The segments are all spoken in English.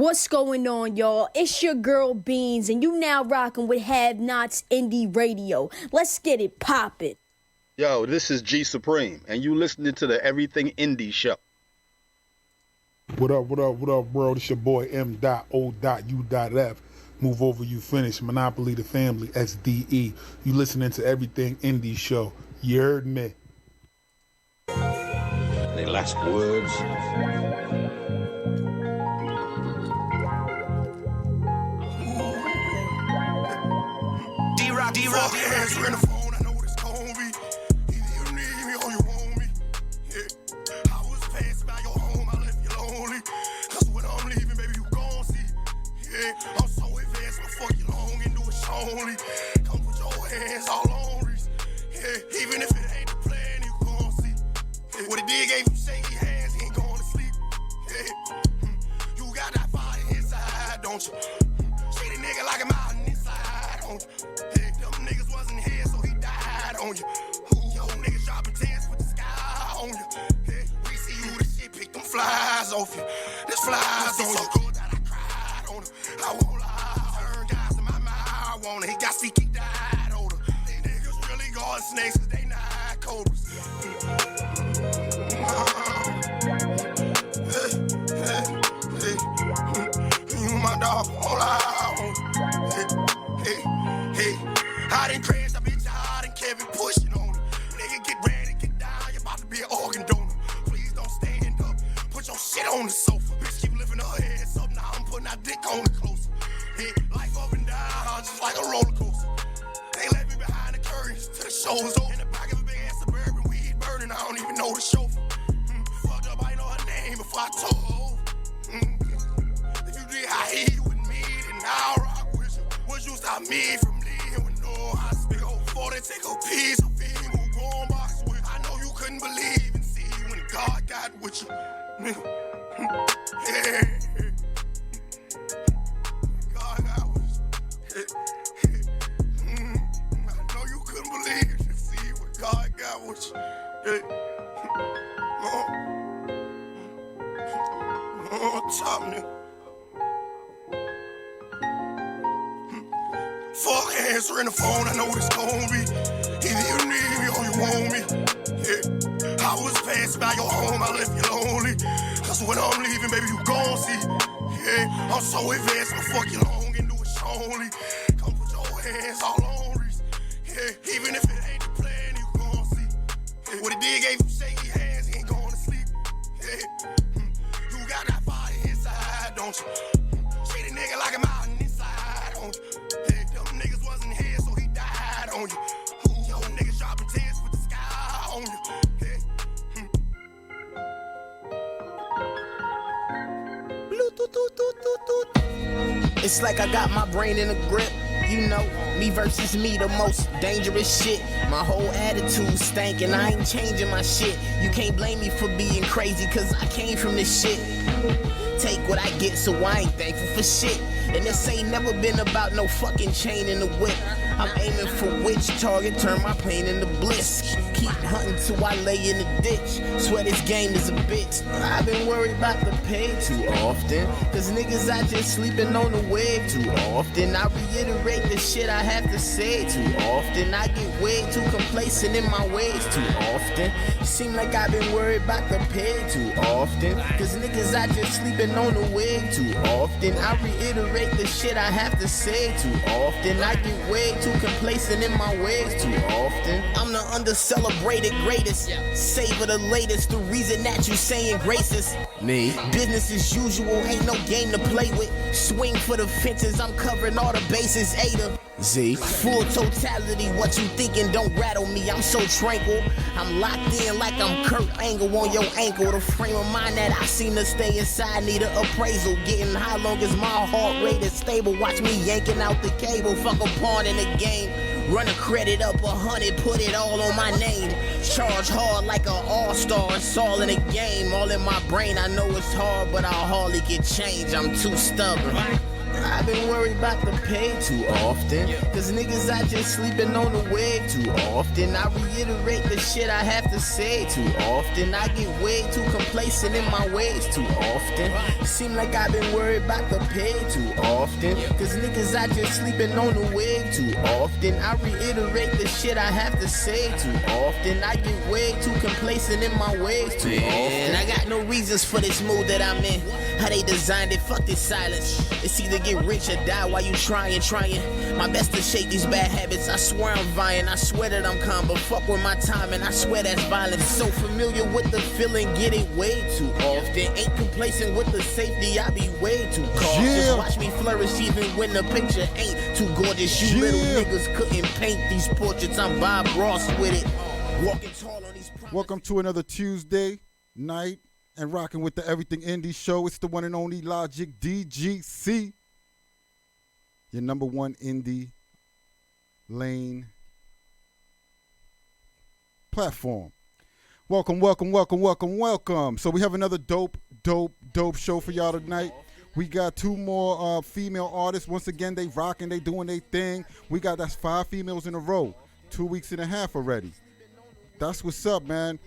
What's going on, y'all? It's your girl Beans, and you now rocking with Knotz Indie Radio. Let's get it poppin'. Yo, this is G Supreme, and you listening to the Everything Indie Show. What up, world? It's your boy M.O.U.F. Move over, you finish. Monopoly the Family, SDE. You listening to Everything Indie Show. You heard me. Any last words? D-Rock, answer in the phone, I know what it's gonna be. Either you need me or you want me. Yeah. I was passing by your home, I left you lonely. Cause when I'm leaving, baby, you gon' see. Yeah, I'm so advanced, I fuck you long and do it shortly. Come put your hands all on wrist. Yeah, even if it ain't the plan, you gon' see. Yeah, what it did gave him shaky hands, he ain't going to sleep. Yeah, you got that fire inside, don't you? Treat a nigga like a mountain inside, don't you? Niggas wasn't here, so he died on you. Yo, niggas dropping tents with the sky on you. Yeah, we see you, the shit pick them flies off you. This flies on you. So good that I cried on her. I won't lie. Turn guys in my mind, I want it. He got sick, he died on her. These niggas really guard snakes, cause they not cobras. You my dog, won't lie. Hey. I done crashed, I bitch hard and Kevin pushing on her. Nigga, get ready, get down, you about to be an organ donor. Please don't stand up, put your shit on the sofa. Bitch keep lifting her ass up, now I'm putting that dick on her closer. Yeah, life up and down, just like a roller coaster. They left me behind the curtains till the show's over. In the back of a big ass Suburban, weed burning, I don't even know the chauffeur. Fucked up, I know her name before I told her. If you did how he with me, then I'll rock with you. Would you stop me from leaving with no hospital? Before they take a piece of him who gon' box with. I know you couldn't believe and see when God got with you. Yeah. God got with you. I know you couldn't believe and see when God got with you. Top nigga. Fuck answering the phone, I know what it's gonna be. Either you need me or you want me. Yeah, I was passing by your home, I left you lonely. Cause when I'm leaving, baby, you gon' see. Yeah, I'm so advanced, I fuck you long and do it shortly. Come put your hands all on wrist. Yeah, even if it ain't the plan, you gon' see. Yeah, what it did gave him shaky hands, he ain't going to sleep. Yeah, you got that fire inside, don't you? Treat a nigga like a mountain inside, don't you? Niggas wasn't here, so he died on you. Yo, niggas dropping tents with the sky on you. It's like I got my brain in a grip. You know, me versus me, the most dangerous shit. My whole attitude stank and I ain't changing my shit. You can't blame me for being crazy, cause I came from this shit. Take what I get, so I ain't thankful for shit. And this ain't never been about no fucking chain in the whip. I'm aiming for which target, turn my pain into bliss. Keep hunting till I lay in the ditch. Swear this game is a bitch. I've been worried about the pay too often. Cause niggas out just sleeping on the wave too often. I reiterate the shit I have to say too often. I get way too complacent in my ways too often. Seem like I've been worried about the pay too often. Cause niggas out just sleeping on the wave too often. I reiterate the shit I have to say too often. I get way too complacent in my ways too often. I'm the under-celebrated greatest. Savor the latest, the reason that you saying graces. Me. Business as usual, ain't no game to play with. Swing for the fences, I'm covering all the bases. A to Z. Full totality, what you thinking don't rattle me. I'm so tranquil. I'm locked in like I'm Kurt Angle on your ankle. The frame of mind that I seem to stay inside need an appraisal. Getting high long as my heart rate is stable. Watch me yanking out the cable. Fuck a pawn in the game. Run a credit up 100, put it all on my name. Charge hard like an all-star, it's all in the game. All in my brain, I know it's hard, but I'll hardly get changed. I'm too stubborn. I've been worried about the pay too often. Cause niggas out just sleeping on the wave too often. I reiterate the shit I have to say too often. I get way too complacent in my ways too often. Seem like I've been worried about the pay too often. Cause niggas out just sleeping on the wave too often. I reiterate the shit I have to say too often. I get way too complacent in my ways too often. I got no reasons for this mood that I'm in. How they designed it, fuck this silence. It's either get rich or die while you trying. My best to shake these bad habits. I swear I'm vying. I swear that I'm calm, but fuck with my time, and I swear that's violence. So familiar with the feeling, get it way too often. Ain't complacent with the safety, I be way too cautious. Watch me flourish even when the picture ain't too gorgeous. You little niggas couldn't paint these portraits. I'm Bob Ross with it. Walking tall on these. Welcome to another Tuesday night and rocking with the Everything Indie Show. It's the one and only Logic DGC, your number one indie lane platform. Welcome. So we have another dope show for y'all tonight. We got two more female artists. Once again, they rocking, they doing their thing. That's 5 females in a row, 2 weeks and a half already. That's what's up, man.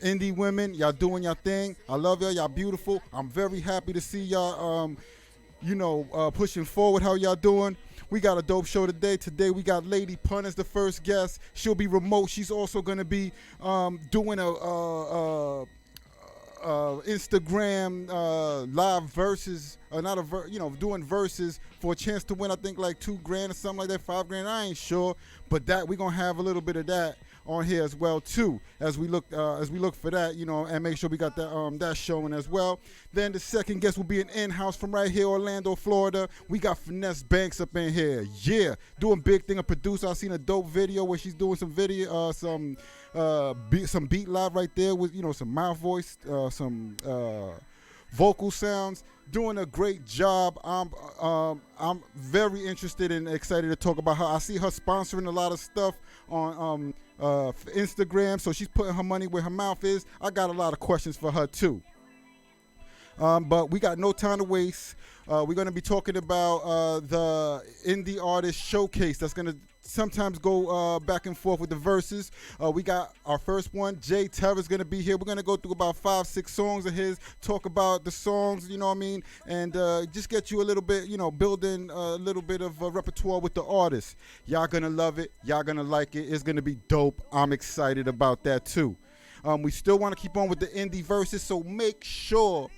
Indie women, y'all doing your thing. I love y'all. Y'all beautiful. I'm very happy to see y'all, pushing forward. How y'all doing? We got a dope show today. Today we got Lady Pun as the first guest. She'll be remote. She's also going to be doing a Instagram live verses, doing verses for a chance to win. I think like $2,000 or something like that, $5,000. I ain't sure, but that we're gonna have a little bit of that on here as well too, as we look for that, and make sure we got that showing as well. Then the second guest will be an in-house from right here, Orlando, Florida. We got Fynesse Banks up in here, doing big thing. A producer. I seen a dope video where she's doing some video, some beat live right there with some mouth voice, some vocal sounds. Doing a great job. I'm very interested and excited to talk about her. I see her sponsoring a lot of stuff on Instagram, so she's putting her money where her mouth is. I got a lot of questions for her too. But we got no time to waste. We're going to be talking about the Indie Artist Showcase that's going to sometimes go back and forth with the verses. We got our first one. Terra is going to be here. We're going to go through about 5-6 songs of his, talk about the songs, and just get you a little bit, building a little bit of a repertoire with the artist. Y'all going to love it. Y'all going to like it. It's going to be dope. I'm excited about that too. We still want to keep on with the indie verses, so make sure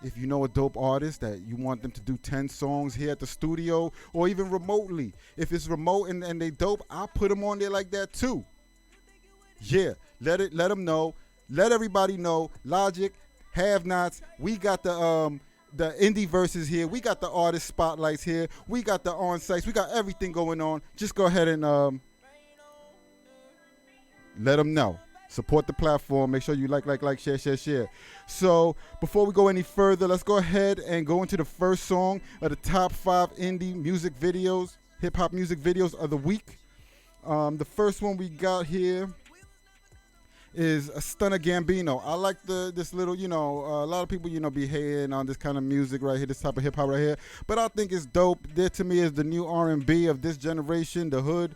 if you know a dope artist that you want them to do 10 songs here at the studio or even remotely. If it's remote and they dope, I'll put them on there like that too. Yeah, let them know. Let everybody know. Logic, Have Nots, we got the indie verses here. We got the artist spotlights here. We got the on-sites. We got everything going on. Just go ahead and let them know. Support the platform. Make sure you like, share. So before we go any further, let's go ahead and go into the first song of the top 5 indie music videos, hip-hop music videos of the week. The first one we got here is a Stunner Gambino. I like this little, a lot of people, be hating on this kind of music right here, this type of hip-hop right here. But I think it's dope. There to me is the new R&B of this generation, the hood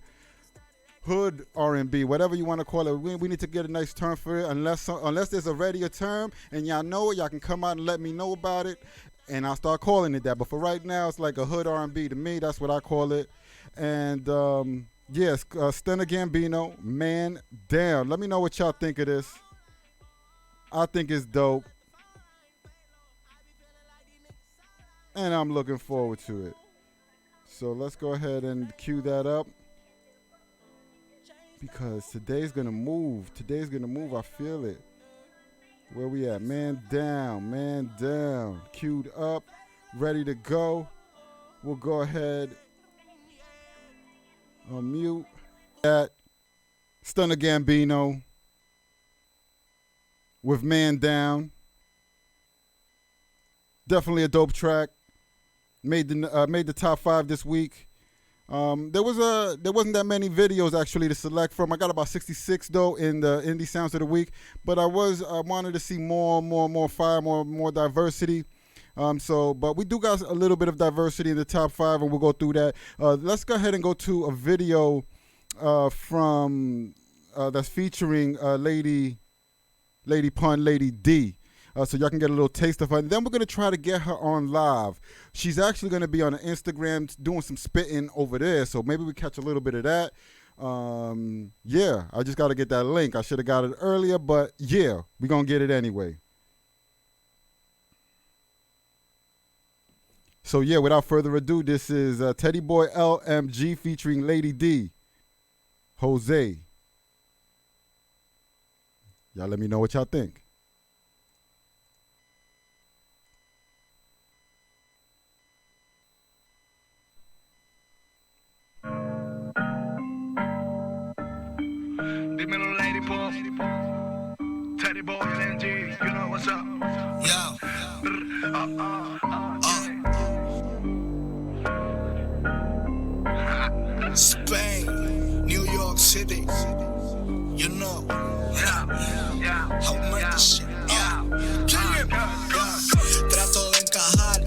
R&B, whatever you want to call it. We need to get a nice term for it. Unless there's already a term and y'all know it, y'all can come out and let me know about it, and I'll start calling it that. But for right now, it's like a hood R&B to me. That's what I call it. And yes, Stunner Gambino, Man Down. Let me know what y'all think of this. I think it's dope, and I'm looking forward to it. So let's go ahead and cue that up, because today's gonna move. I feel it. Where we at? Man Down. Queued up, ready to go. We'll go ahead, mute that. Stunner Gambino with Man Down. Definitely a dope track. Made the top 5 this week. There wasn't that many videos actually to select from. I got about 66 though in the Indie Sounds of the Week, but I wanted to see more fire, more diversity. But we do got a little bit of diversity in the top 5, and we'll go through that. Let's go ahead and go to a video from that's featuring Lady Pun, Lady D. So y'all can get a little taste of her. And then we're going to try to get her on live. She's actually going to be on Instagram doing some spitting over there. So maybe we catch a little bit of that. Yeah, I just got to get that link. I should have got it earlier, but yeah, we're going to get it anyway. So yeah, without further ado, this is Teddy Boy LMG featuring Lady D. Jose. Y'all let me know what y'all think. Dímelo, Lady Pop. Teddy Boy LNG, you know what's up. Yo. Spain, New York City. You know. Yeah. How make this shit. Trato de encajar,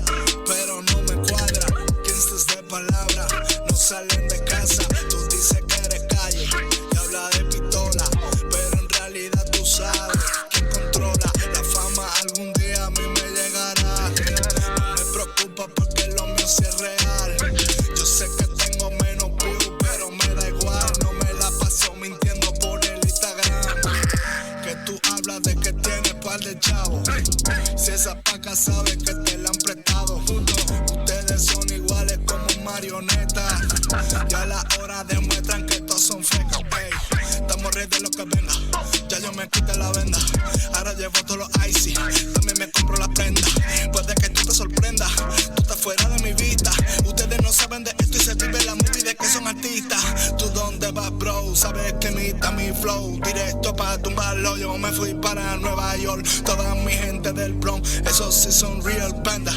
pero no me cuadra. 15 de palabra, no salen de casa. Tú dices que eres calle y habla de pistola, pero en realidad tú sabes quién controla. La fama algún día a mí me llegará. No me preocupa porque lo mío sí es real. Yo sé que tengo menos views, pero me da igual. No me la paso mintiendo por el Instagram. Que tú hablas de que tienes par de chavos. Si esa paca sabe que te la han prestado. Ustedes son iguales como marionetas. Ya a la hora demuestran que todos son fecas. Hey, estamos ready de lo que venga. Ya yo me quité la venda. Ahora llevo todos los icy. También me compro la prenda. Puede que tú te sorprendas. Tú estás fuera de mi vista. Ustedes no saben de esto y se vive la movie de que son artistas. ¿Tú dónde vas, bro? Sabes que imita mi flow. Directo para tumbarlo. Yo me fui para Nueva York. Toda mi gente del Bronx, esos sí son real panda.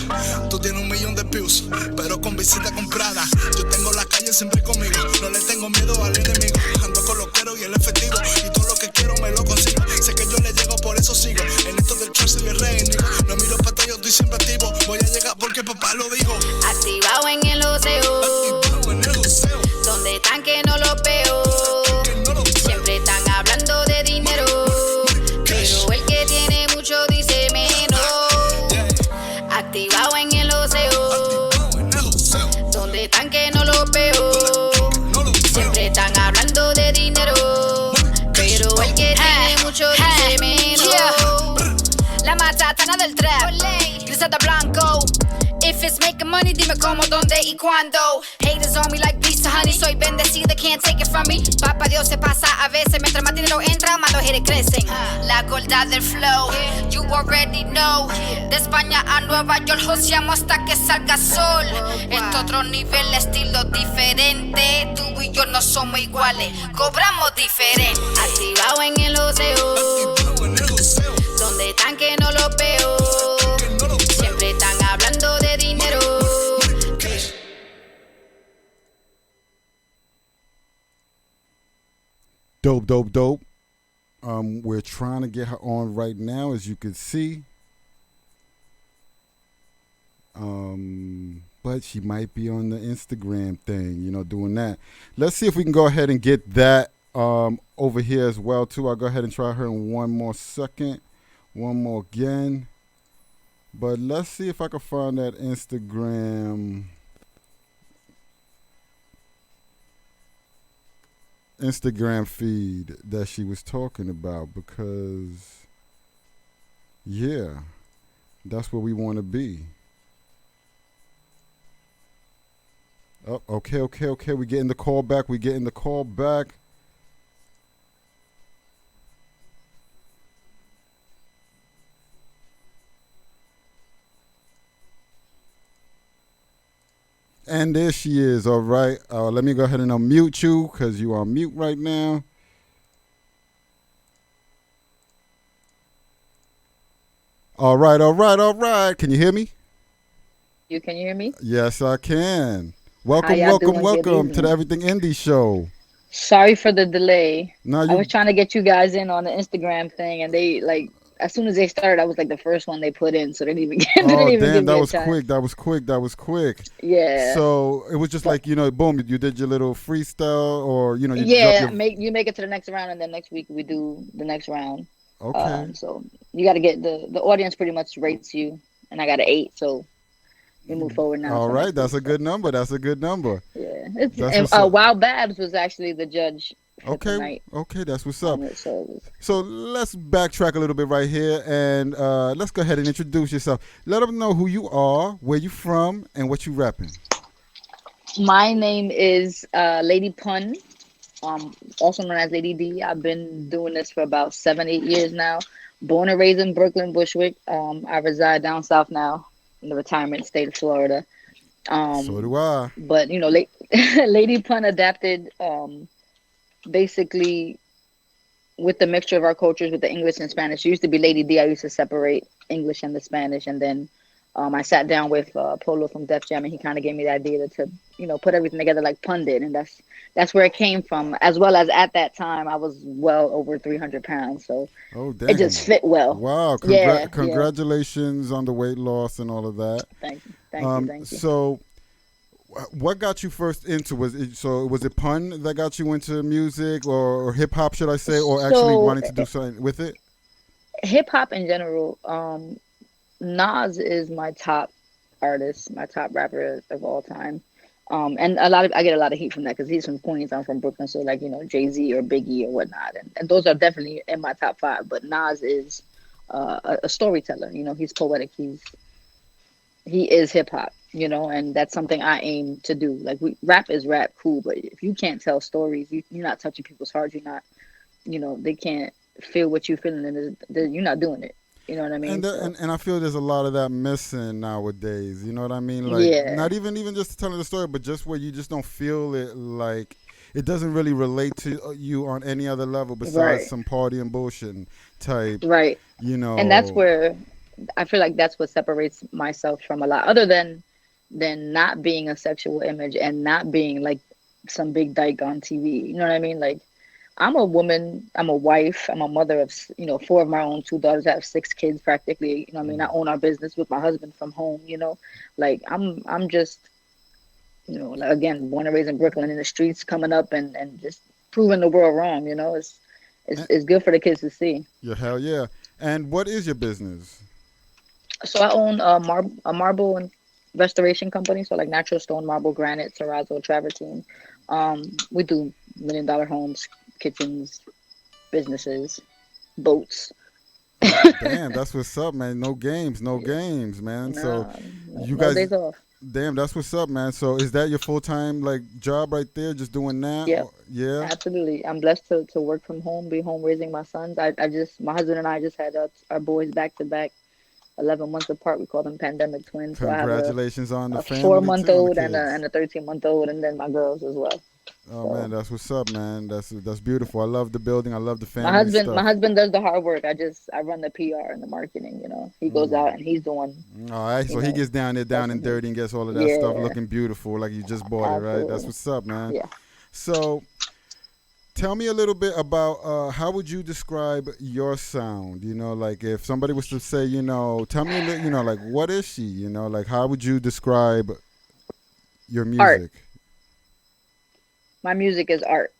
Tú tienes 1 millón de views, pero con visita comprada. Yo tengo la calle siempre conmigo. No le tengo miedo al enemigo. Ando con los cueros y el efectivo. Y todo lo que quiero me lo consigo. Sé que yo le llego, por eso sigo. En esto del trap soy el rey, nico. No miro para atrás, yo estoy siempre activo. Voy a llegar porque papá lo dijo. Activado en el oseo. Activado en el museo. Donde están que no los veo. Siempre están hablando de dinero. Pero el que tiene mucho dice menos. Activado en el oseo. Donde están que no los veo. Siempre están hablando de dinero. Pero el que tiene mucho dice menos. La matatana del trap. Grisada blanco. If it's making money, dime cómo, dónde y cuándo. Haters on me like Lisa Honey. Soy bendecida, can't take it from me. Papá Dios se pasa a veces. Mientras más dinero entra, más los haters crecen. La gorda del flow, you already know. De España a Nueva York, joseamos hasta que salga sol. Esto otro nivel, estilo diferente. Tú y yo no somos iguales, cobramos diferente. Activado en el oseo. Donde están que no los veo. Siempre están hablando de dinero. Dope. We're trying to get her on right now, as you can see. But she might be on the Instagram thing, doing that. Let's see if we can go ahead and get that over here as well, too. I'll go ahead and try her in one more second. One more again. But let's see if I can find that Instagram feed that she was talking about, because yeah, that's where we want to be. Oh, okay. We're getting the call back. And there she is. All right. Let me go ahead and unmute you, because you are on mute right now. All right. Can you hear me? Can you hear me? Yes, I can. Welcome to the Everything Indie Show. Sorry for the delay. No, I was trying to get you guys in on the Instagram thing, and they as soon as they started, I was like the first one they put in, so they didn't even didn't Oh even damn, give that me a was chance. quick. That was quick. That was quick. Yeah. So it was just But like, boom, you did your little freestyle, or you drop yeah, your. make it to the next round, and then next week we do the next round. Okay. So you got to get the audience pretty much rates you, and I got an 8, so we move forward now All for right, next that's week. a So good number. That's a good number. yeah, it's That's and what's up. Wild Babs was actually the judge for Okay, tonight okay, that's what's up. on it, so it was, So let's backtrack a little bit right here, and let's go ahead and introduce yourself. Let them know who you are, where you from, and what you repping. my name is Lady Pun, also known as Lady D. I've been doing this for about 7, 8 years now. Born and raised in Brooklyn, Bushwick. I reside down south now in the retirement state of Florida. So Um, do I. but Lady Pun adapted basically with the mixture of our cultures with the English and Spanish. It used to be Lady D. I used to separate English and the Spanish, and then I sat down with Polo from Def Jam, and he kind of gave me the idea to put everything together like Pun did, and that's where it came from. As well as at that time, I was well over 300 pounds, so Oh it just damn! fit well. Wow! Yeah, yeah. Congratulations on the weight loss and all of that. Thank you, thank you, thank you. So what got you first into was it Pun that got you into music or hip hop, should I say, or actually So wanting to do something with it? hip hop in general. Nas is my top artist, my top rapper of all time. And I get a lot of heat from that because he's from Queens, I'm from Brooklyn, so like Jay-Z or Biggie or whatnot, and those are definitely in my top 5. But Nas is a storyteller. He's poetic. He is hip hop. And that's something I aim to do. Like rap is rap, cool, but if you can't tell stories, you're not touching people's hearts. You're not, they can't feel what you're feeling, and you're not doing it. You know what I mean? And, and I feel there's a lot of that missing nowadays. You know what I mean? Like Yeah. not even just telling the story, but just where you just don't feel it, like it doesn't really relate to you on any other level besides Right. some party and bullshit type. Right. And that's where I feel like that's what separates myself from a lot, other than not being a sexual image and not being like some big dyke on TV. You know what I mean? Like I'm a woman, I'm a wife, I'm a mother of 4 of my own, 2 daughters. I have 6 kids practically. I mean, I own our business with my husband from home. Like I'm just like, again, born and raised in Brooklyn, in the streets, coming up and just proving the world wrong. It's good for the kids to see. Yeah, hell yeah. And what is your business? So I own a marble and restoration company. So like natural stone, marble, granite, terrazzo, travertine. We do $1 million homes, kitchens, businesses, boats. Damn, that's what's up, man. No games, man. So you No guys, days off. damn, that's what's up, man. So is that your full-time like job right there, just doing that? Yeah. Yeah. Absolutely. I'm blessed to work from home, be home raising my sons. My husband and I just had our boys back to back, 11 months apart. We call them pandemic twins. So Congratulations on the a family. 4-month-old too, and a 13-month-old, and then my girls as well. Oh man, that's what's up, man. That's beautiful. I love the building. I love the family. My husband does the hard work. I run the PR and the marketing. He goes out and he's doing. All right, so he gets down there, down and dirty, and gets all of that stuff looking beautiful, like you just bought it, right? That's what's up, man. Yeah. So, tell me a little bit about how would you describe your sound? Like if somebody was to say, tell me a little, like what is she? Like how would you describe your music? Art. My music is art.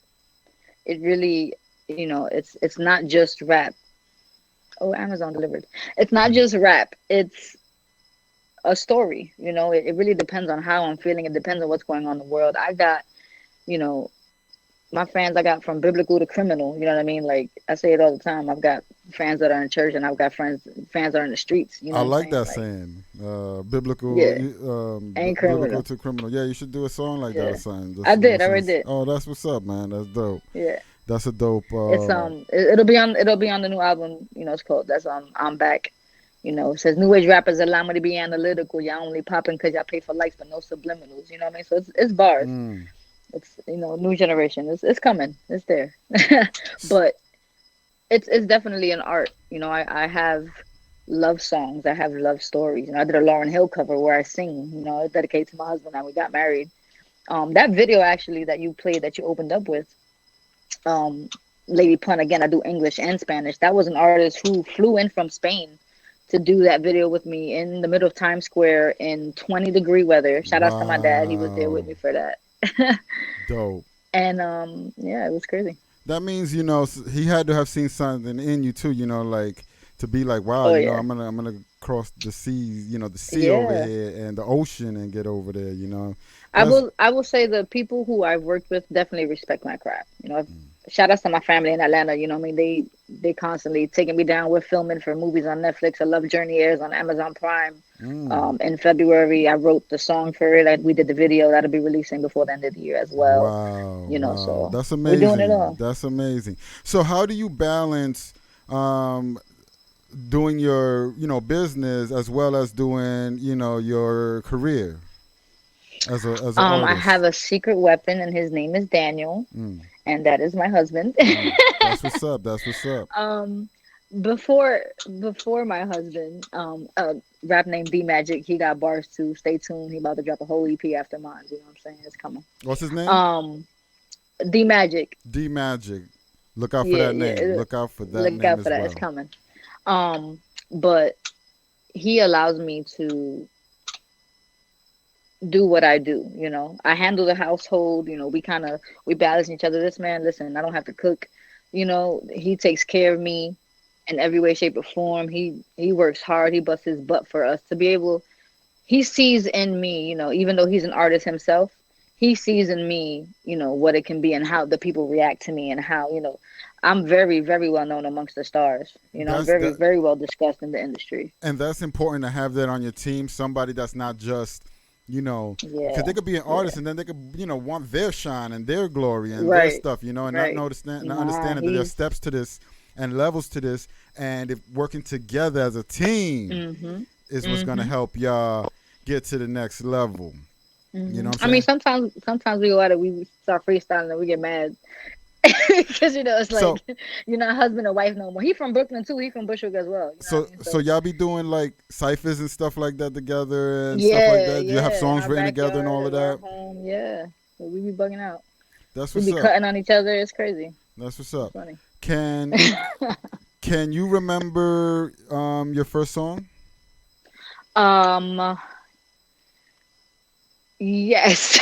It really, it's not just rap. Oh, Amazon delivered. It's not just rap. It's a story. It really depends on how I'm feeling. It depends on what's going on in the world. I got, my fans I got from biblical to criminal. You know what I mean? Like I say it all the time. I've got fans that are in church, and I've got fans that are in the streets. I like that saying. Biblical, and criminal. Biblical to criminal. Yeah, you should do a song like that or something. I already did. Oh, that's what's up, man. That's dope. Yeah. That's a dope. It's it'll be on the new album. It's called I'm Back. It says new age rappers allow me to be analytical. Y'all only popping because y'all pay for likes, but no subliminals. You know what I mean? So it's bars. It's new generation. It's coming. It's there. But it's definitely an art. I have love songs. I have love stories. I did a Lauryn Hill cover where I sing. I dedicate to my husband, and we got married. That video actually that you played, that you opened up with, Lady Pun, again, I do English and Spanish. That was an artist who flew in from Spain to do that video with me in the middle of Times Square in 20-degree weather. Shout outs to my dad. He was there with Wow. me for that. Dope. And yeah, it was crazy. That means, he had to have seen something in you too, like to be like, wow, Oh yeah. I'm gonna cross the seas, the sea over Yeah. here and the ocean and get over there, I That's will say the people who I've worked with definitely respect my craft. Shout outs to my family in Atlanta. You know what I mean? They constantly taking me down. We're filming for movies on Netflix. I Love Journey airs on Amazon Prime. In February, I wrote the song for it. We did the video that'll be releasing before the end of the year as well. wow, wow. So That's we're doing it amazing. all. That's amazing. So how do you balance doing your, business as well as doing, your career as an I have artist? a secret weapon, and his name is Daniel, Mm, and that is my husband. that's what's up. That's what's up. um, before my husband, a rap named D Magic, he got bars too. Stay tuned. He about to drop a whole EP after mine. You know what I'm saying? It's coming. What's his name? D Magic. D Magic. Look out for Yeah, that yeah. name. Look out for that Look name out as for that. well. It's coming. But he allows me to do what I do. I handle the household. We balance each other. This man, listen, I don't have to cook. He takes care of me in every way, shape, or form. He works hard. He busts his butt for us to be able. He sees in me, even though he's an artist himself, he sees in me, what it can be and how the people react to me and how, I'm very, very well known amongst the stars. That's Very, that, very well discussed in the industry. and that's important to have that on your team. Somebody that's not just, because they Yeah, could be an artist and then they could, want their shine and their glory and their right, stuff, and not right. not Nah, understanding that there's steps to this and levels to this, and if working together as a team mm-hmm, is what's gonna mm-hmm, help y'all get to the next level. You mm-hmm. know what I I'm mean, saying? sometimes we go at it, we start freestyling and we get mad because it's So like you're not husband and wife no more. He from Brooklyn too. He from Bushwick as well. You know what so I mean? so So y'all be doing like ciphers and stuff like that together and stuff like yeah, that. Do you have yeah. In songs our written together and backyard, all of in our that? home, yeah. So we be bugging out. That's We what's be up. cutting on each other. It's crazy. That's what's up. It's funny. Can can you remember your first song? um. Yes.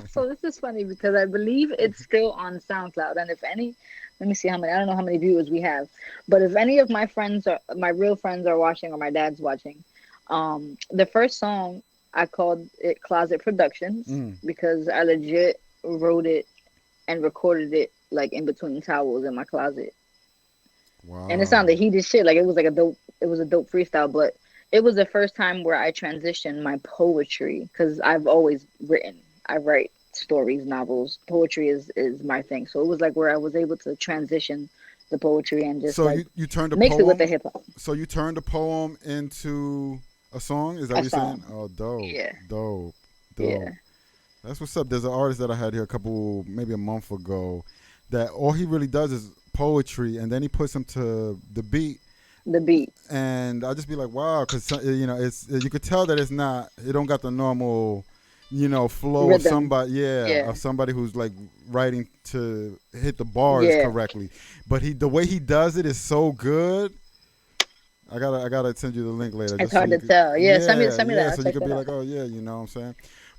So this is funny because I believe it's still on SoundCloud. And if any, let me see how many, I don't know how many viewers we have, but if any of my friends are, my real friends are watching or my dad's watching, the first song I called it Closet Productions Mm. because I legit wrote it and recorded it like in between towels in my closet. And it Wow. sounded heated shit. Like it was a dope freestyle, but it was the first time where I transitioned my poetry because I've always written. I write stories, novels. Poetry is my thing. So it was like where I was able to transition the poetry and just So like you turned a mix it with the poem. hip hop. So you turned a poem into a song. Is that A what you're saying? song. Oh, dope, Yeah. dope, Yeah. dope. That's what's up. There's an artist that I had here maybe a month ago, that all he really does is poetry, and then he puts them to the beat, The beat. and I just be like, wow, because it's you could tell that it don't got the normal, flow of Rhythm. Yeah. of somebody who's like writing to hit the bars Yeah. correctly, but the way he does it is so good. I gotta send you the link later. It's just so hard you to could, tell. Yeah, send me yeah, that. I'll so you check could that be out. like, oh yeah, you know what I'm saying.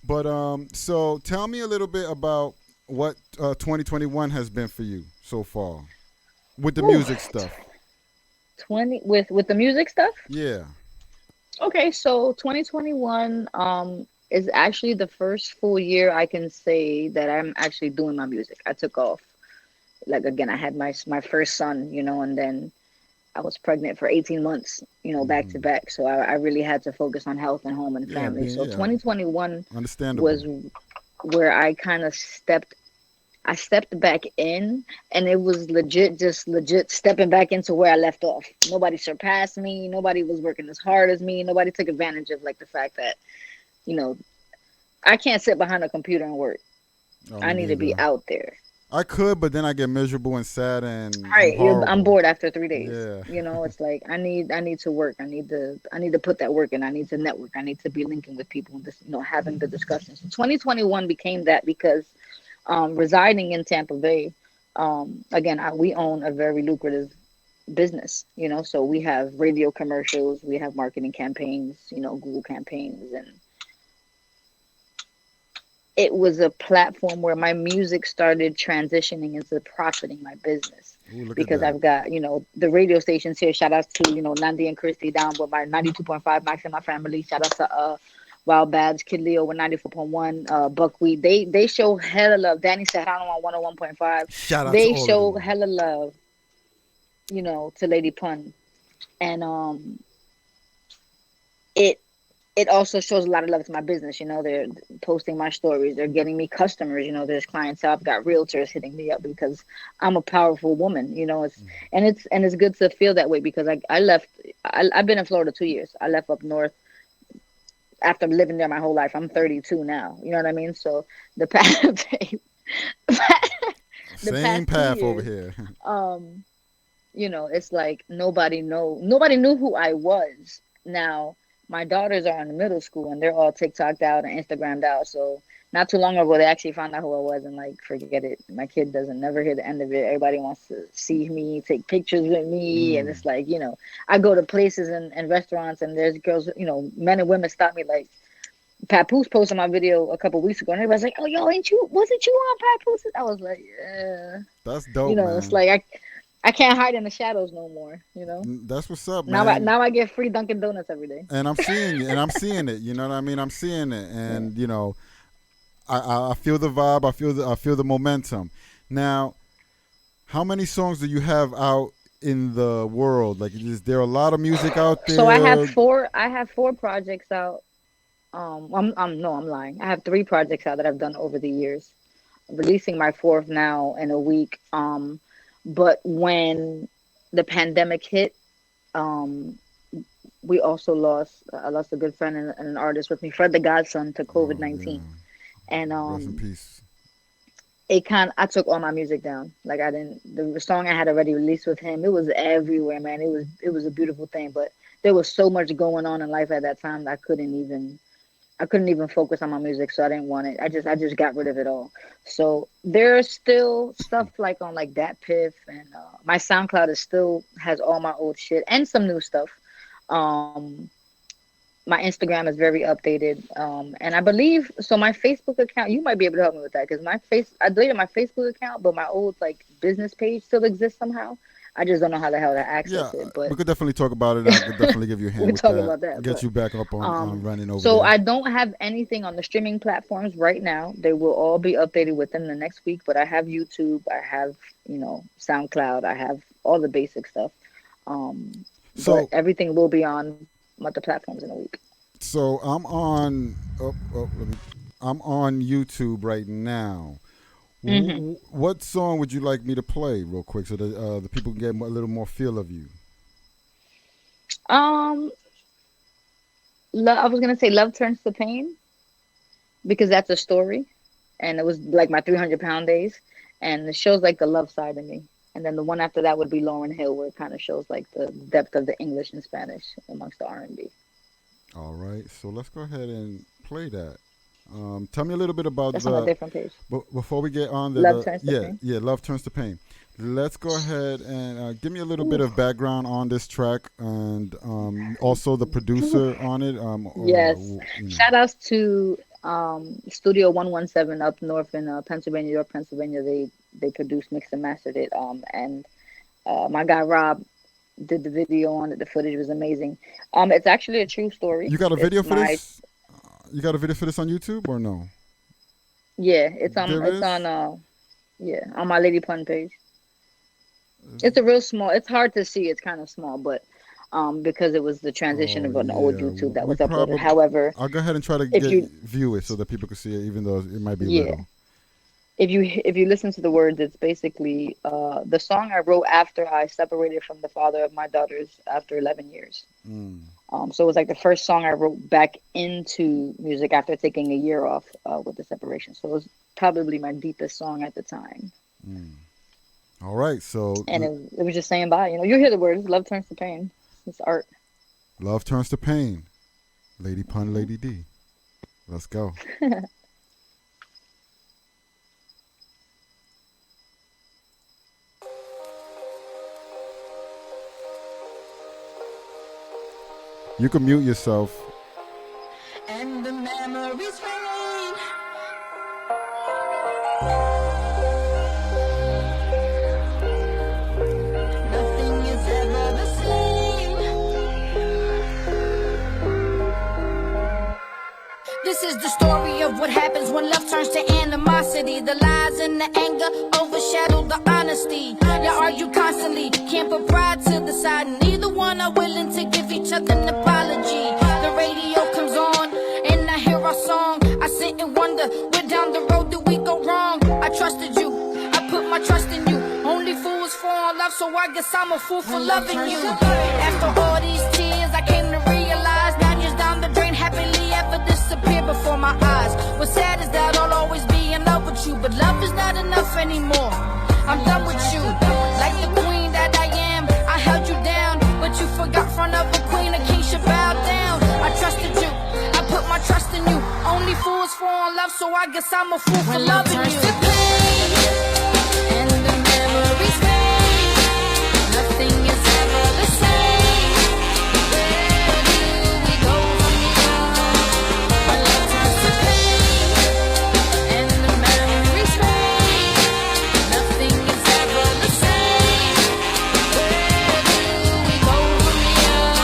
But so tell me a little bit about what 2021 has been for you so far with the Whew. music stuff. 20 with the music stuff. Yeah. Okay, so 2021 is actually the first full year I can say that I'm actually doing my music. I took off. Like again, I had my first son, and then I was pregnant for 18 months, back to Hmm. back. So I really had to focus on health and home and Yeah, family. So yeah, 2021 understandable. was where I kind of stepped back in, and it was just legit stepping back into where I left off. Nobody surpassed me. Nobody was working as hard as me. Nobody took advantage of like the fact that, you know, I can't sit behind a computer and work. Oh, I me need to be neither. out there. I could, but then I get miserable and sad and Right, I'm horrible. bored after 3 days. Yeah. It's like I need to work. I need to put that work in. I need to network. I need to be linking with people and just having the discussions. So 2021 became that because residing in Tampa Bay, Again, we own a very lucrative business, you know, so we have radio commercials, we have marketing campaigns, you know, Google campaigns, and it was a platform where my music started transitioning into profiting my business. Ooh, look at Because that. I've got, you know, the radio stations here. Shout out to, you know, Nandi and Christy down with my 92.5 Max and my family. Shout out to Wild Babs, Kid Leo with 94.1, Buckwheat. They show hella love. Danny Serrano on 101.5. Shout out to They all of show them. hella love, you know, to Lady Pun. And it it also shows a lot of love to my business. You know, they're posting my stories. They're getting me customers. You know, there's clientele. I've got realtors hitting me up because I'm a powerful woman. You know, it's good to feel that way because I left. I've been in Florida 2 years. I left up north after living there my whole life. I'm 32 now. You know what I mean? So the past the Same past two path over years, here. you know, it's like nobody knew who I was. Now my daughters are in middle school and they're all TikToked out and Instagrammed out. So not too long ago they actually found out who I was and like forget it. My kid doesn't never hear the end of it. Everybody wants to see me, take pictures with me, and it's like, you know, I go to places and restaurants and there's girls, you know, men and women stop me like Papoose posted my video a couple weeks ago and everybody's like, oh yo, wasn't you on Papoose? I was like, yeah. That's You dope, know, it's man. like I can't hide in the shadows no more, you know. That's what's up, Now I man. now I get free Dunkin' Donuts every day. And I'm seeing it, and I'm seeing it. You know what I mean? I'm seeing it, and you know, I feel the vibe. I feel the momentum. Now, how many songs do you have out in the world? Like, is there a lot of music out So I have there? four projects out. I'm lying. I have three projects out that I've done over the years. Releasing my fourth now in a week. But when the pandemic hit, um, we also I lost a good friend and an artist with me, Fred the Godson, to Oh yeah, COVID-19, and rest in peace. I took all my music down. Like I didn't the song I had already released with him. It was everywhere, man. It was a beautiful thing, but there was so much going on in life at that time that I couldn't even focus on my music, so I didn't want it. I just got rid of it all. So there's still stuff like on like Dat Piff and my SoundCloud is still has all my old shit and some new stuff. Um, my Instagram is very updated, and I believe so. My Facebook account, you might be able to help me with that because I deleted my Facebook account, but my old like business page still exists somehow. I just don't know how the hell to Yeah, access it, but we could definitely talk about it. I could definitely give you a we hand could with talk that. about that. Get But you back up on running over so there. I don't have anything on the streaming platforms right now. They will all be updated within the next week. But I have YouTube, I have SoundCloud, I have all the basic stuff. But So everything will be on the platforms in a week. so I'm on. I'm on YouTube right now. Hmm. What song would you like me to play, real quick, so that the people can get a little more feel of you? Um, I was gonna say "Love Turns to Pain" because that's a story, and it was like my 300-pound days, and it shows like the love side of me. And then the one after that would be Lauren Hill, where it kind of shows like the depth of the English and Spanish amongst the R&B. All right, so let's go ahead and play that. Tell me a little bit about That's on a different page. before we get on Love Turns to yeah, Pain. yeah, Love Turns to Pain. Let's go ahead and give me a little bit of background on this track and also the producer on it. Yes. You know. Shout outs to Studio 117 up north in Pennsylvania, York, Pennsylvania. They produced, mixed, and mastered it. And my guy Rob did the video on it. The footage was amazing. It's actually a true story. You got a video It's for my this? You got a video for this on YouTube or no? Yeah, it's on There it's is? on on my Lady Pun page. It's a real small. It's hard to see. It's kind of small, but because it was the transition Oh of an old yeah, YouTube that we was uploaded. probably. However, I'll go ahead and try to if you view it so that people can see it, even though it might be yeah, little. if you listen to the words, it's basically the song I wrote after I separated from the father of my daughters after 11 years. Mm. So it was like the first song I wrote back into music after taking a year off with the separation. So it was probably my deepest song at the time. Mm. All right, so And it was just saying bye. You hear the words, love turns to pain. It's art. Love Turns to Pain, Lady Pun, Lady D. Let's go. You can mute yourself. And the memories fade. Nothing is ever the same. This is the story of what happens when love turns to animosity. The lies and the anger overshadow the honesty. You argue constantly, can't put pride to the side. Neither one are willing to give each other an apology. The radio comes on and I hear our song. I sit and wonder, where down the road did we go wrong? I trusted you, I put my trust in you. Only fools fall in love, so I guess I'm a fool for loving you. After all these tears, I came to realize 9 years down the drain, happily ever disappear before my eyes. What's sad is that I'll always be in love with you, but love is not enough anymore. I'm done with you, like the queen that I am. I held you down, but you forgot front of a queen, a king should bow down. I trusted you, I put my trust in you. Only fools fall in love, so I guess I'm a fool for loving you. And the memories fade. Nothing is ever the same. Where do we go from here? When love turns to pain. And the memories fade. Nothing is ever the same. Where do we go from here?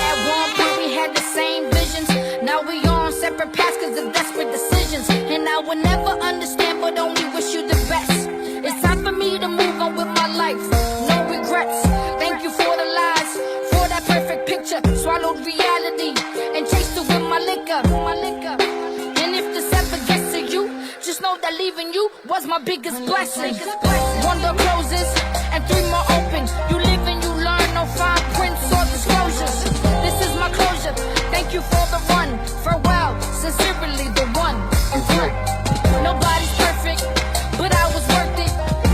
At one point we had the same visions. Now we on separate paths cause of desperate decisions. And I would never understand but only wish you the best. It's time for me to move on with my life. No regrets. Thank you for the lies, for that perfect picture. Swallowed reality and chased it with my liquor. And if this ever gets to you, just know that leaving you was my biggest blessing. One door closes and 3 more open. You live and you learn, no fine prints or disclosures. This is my closure. Thank you for the run. Farewell, sincerely the one. Nobody's perfect, but I was worth it.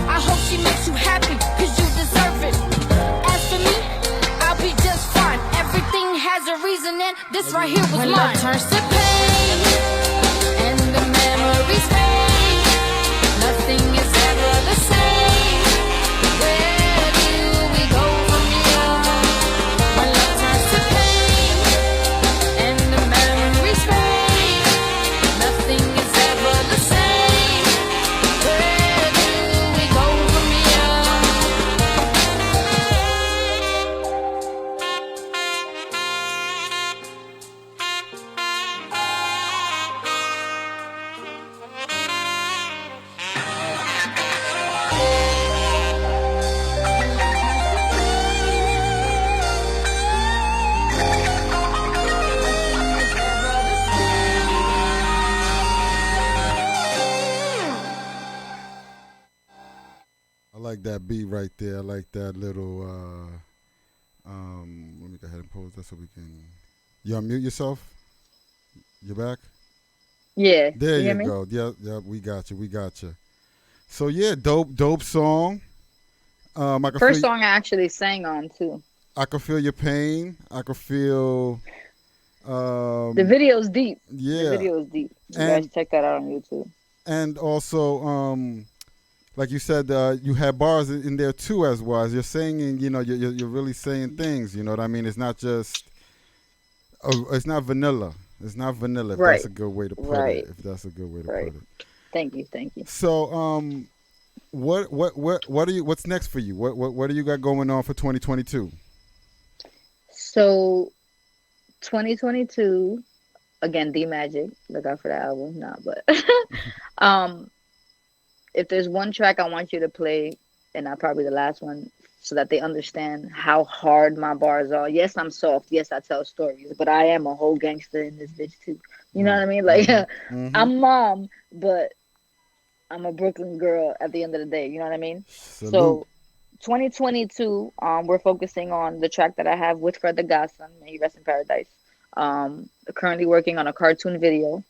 I hope she makes you happy, cause you deserve it. As for me, I'll be just fine. Everything has a reason and this right here was mine. When love turns to pain, and the memories fade. Nothing is ever the same. Where do we go from here? When love turns to pain, and the memories fade. Nothing is ever the same. Where do we go from here? I like that beat right there. I like that little. Let me go ahead and pause that so we can. You unmute yourself. You back? Yeah. There you you hear me? go. Yeah, we got you. So yeah, dope song. I can First feel, song I actually sang on too. I can feel your pain. I can feel. The video's deep. Yeah. The video is deep. You And- guys check that out on YouTube. And also, like you said, you have bars in there too, as well as you're singing. You know, you're really saying things. You know what I mean? It's not just. It's not vanilla. It's not vanilla. If Right. that's a good way to put Right. it. If that's a good way to Right. put it. Thank you. So, what are you? What's next for you? What do you got going on for 2022? So, 2022, again, D Magic. Look out for that album. Nah, but if there's one track I want you to play, and not probably the last one, so that they understand how hard my bars are. Yes, I'm soft. Yes, I tell stories, but I am a whole gangster in this bitch too. You know what I mean? Like, I'm mom, but I'm a Brooklyn girl at the end of the day. You know what I mean? Salute. So 2022, we're focusing on the track that I have with Fred the Godson, may he rest in paradise. Currently working on a cartoon video.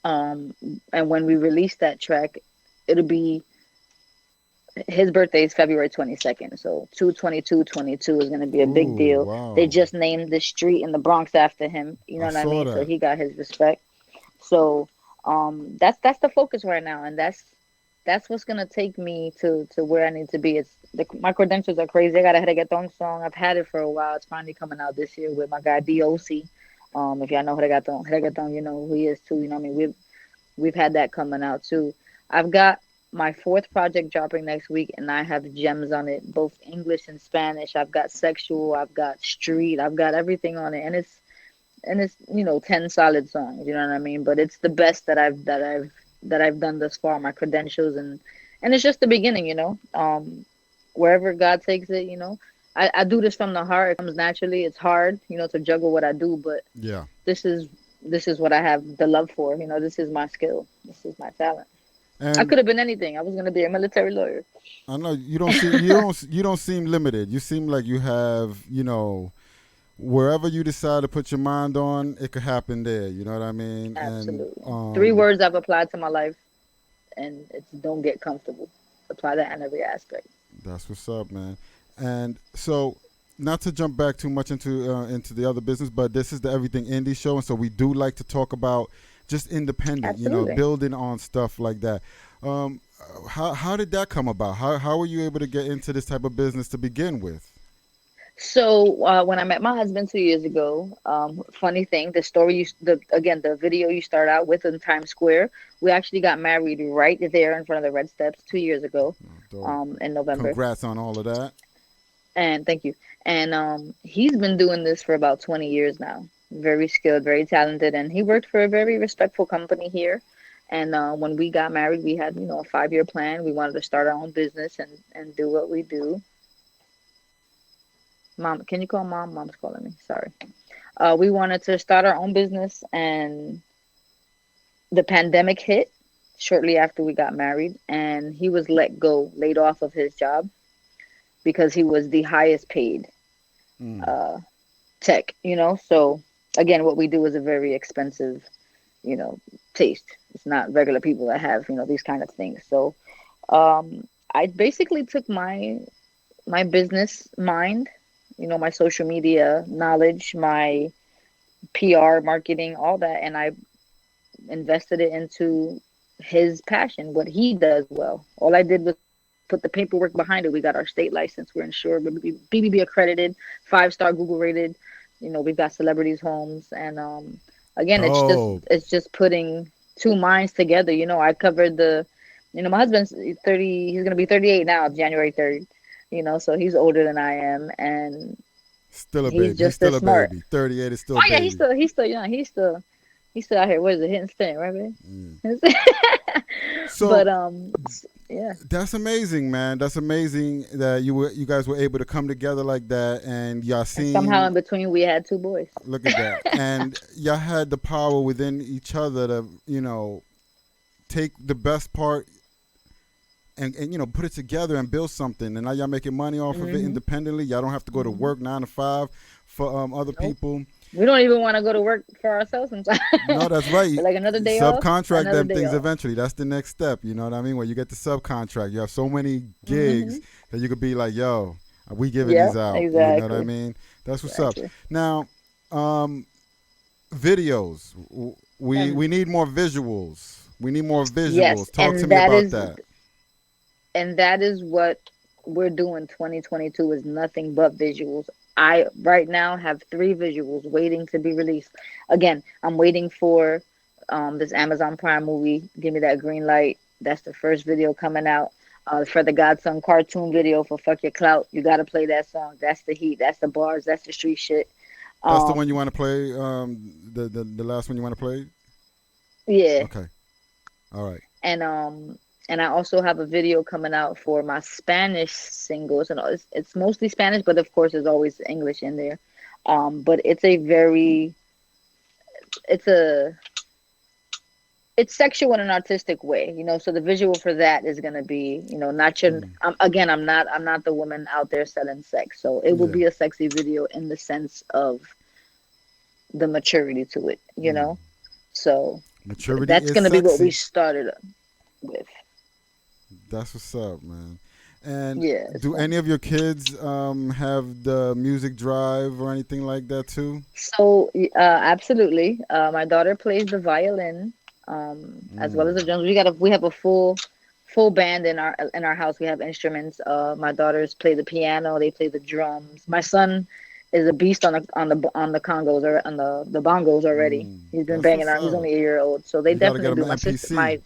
And when we release that track, it'll be his birthday is February 22nd. So 2/22/22 is going to be a big Ooh, deal. wow. They just named the street in the Bronx after him. You know I what I saw mean? So that. he got his respect. So that's the focus right now, and that's that's what's gonna take me to where I need to be. My credentials are crazy. I got a reggaeton song. I've had it for a while. It's finally coming out this year with my guy DOC. If y'all know reggaeton, you know who he is too. You know what I mean? We've had that coming out too. I've got my fourth project dropping next week, and I have gems on it, both English and Spanish. I've got sexual, I've got street, I've got everything on it, and it's 10 solid songs. You know what I mean? But it's the best that I've done thus far. My credentials, and it's just the beginning. Wherever God takes it. I do this from the heart. It comes naturally. It's hard, to juggle what I do, but Yeah. this is what I have the love for. This is my skill. This is my talent. I And could have been anything. I was gonna be a military lawyer. I know you don't seem limited. You seem like you have, wherever you decide to put your mind on, it could happen there. You know what I mean? Absolutely. And 3 words I've applied to my life, and it's don't get comfortable. Apply that in every aspect. that's what's up, man. And so, not to jump back too much into the other business, but this is the Everything Indie Show, and so we do like to talk about just independent, Absolutely. building on stuff like that. How did that come about? How were you able to get into this type of business to begin with? So when I met my husband 2 years ago, funny thing, the video you start out with in Times Square, we actually got married right there in front of the Red Steps 2 years ago, Dope. in November. Congrats on all of that. And thank you. And he's been doing this for about 20 years now. Very skilled, very talented, and he worked for a very respectful company here. And when we got married, we had a 5-year plan. We wanted to start our own business and do what we do. Mom, can you call Mom? Mom's calling me. Sorry. We wanted to start our own business, and the pandemic hit shortly after we got married, and he was laid off of his job because he was the highest paid tech. So again, what we do is a very expensive, taste. It's not regular people that have, these kind of things. So I basically took my business mind, my social media knowledge, my PR, marketing, all that, and I invested it into his passion, what he does well. All I did was put the paperwork behind it. We got our state license. We're insured. We're BBB accredited, 5-star Google rated. We've got celebrities' homes, and again, it's just putting 2 minds together. I covered my husband's 30. He's gonna be 38 now, January 3rd. So he's older than I am, and Still a he's baby. just He's still as smart. a baby. 38 is still Oh a yeah, baby. he's still young. He's still out here. What is it? Hitting spin, right, baby? So But yeah. that's amazing, man. That's amazing that you guys were able to come together like that, and y'all seen Somehow in between, we had 2 boys. Look at that. And y'all had the power within each other to, take the best part and put it together and build something. And now y'all making money off of it independently. Y'all don't have to go to work 9 to 5 for other people. We don't even want to go to work for ourselves sometimes. No, that's right. Like another day off. Subcontract another them day things off. eventually. That's the next step. You know what I mean? Where you get the subcontract. You have so many gigs that you could be like, yo, we giving these out. Exactly. You know what I mean? That's what's up. Now, videos. We need more visuals. We need more visuals. Yes, Talk and to me that about is- that. And that is what we're doing. 2022 is nothing but visuals. I right now have 3 visuals waiting to be released. Again, I'm waiting for this Amazon Prime movie. Give me that green light. That's the first video coming out. For the Godson cartoon video for Fuck Your Clout, you got to play that song. That's the heat. That's the bars. That's the street shit. That's the one you want to play. The last one you want to play. Yeah. Okay. All right. And I also have a video coming out for my Spanish singles, and it's mostly Spanish, but of course there's always English in there. But it's sexual in an artistic way, so the visual for that is going to be, not your, again, I'm not the woman out there selling sex. So it will be a sexy video in the sense of the maturity to it, so Maturity that's is going to be what sexy. we started with. That's what's up, man. And Yeah, do any of your kids have the music drive or anything like that too? So absolutely. My daughter plays the violin, as well as the drums. We have a full full band in our house. We have instruments. My daughters play the piano, they play the drums. My son is a beast on the congos or on the bongos already. He's been That's banging what's on. He's up. only 8 year old, so they You gotta get definitely him do. an My sister, MPC.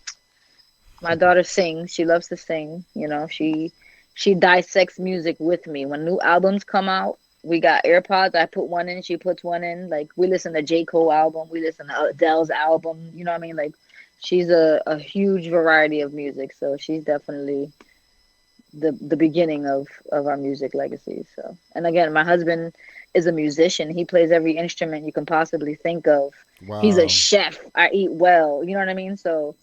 my daughter sings. She loves to sing. You know, she dissects music with me. When new albums come out, we got AirPods. I put one in, she puts one in. Like we listen to J. Cole album, we listen to Adele's album. You know what I mean? Like she's a huge variety of music. So she's definitely the beginning of our music legacy. So, and again, my husband is a musician. He plays every instrument you can possibly think of. He's a Wow. chef. I eat well. You know what I mean? So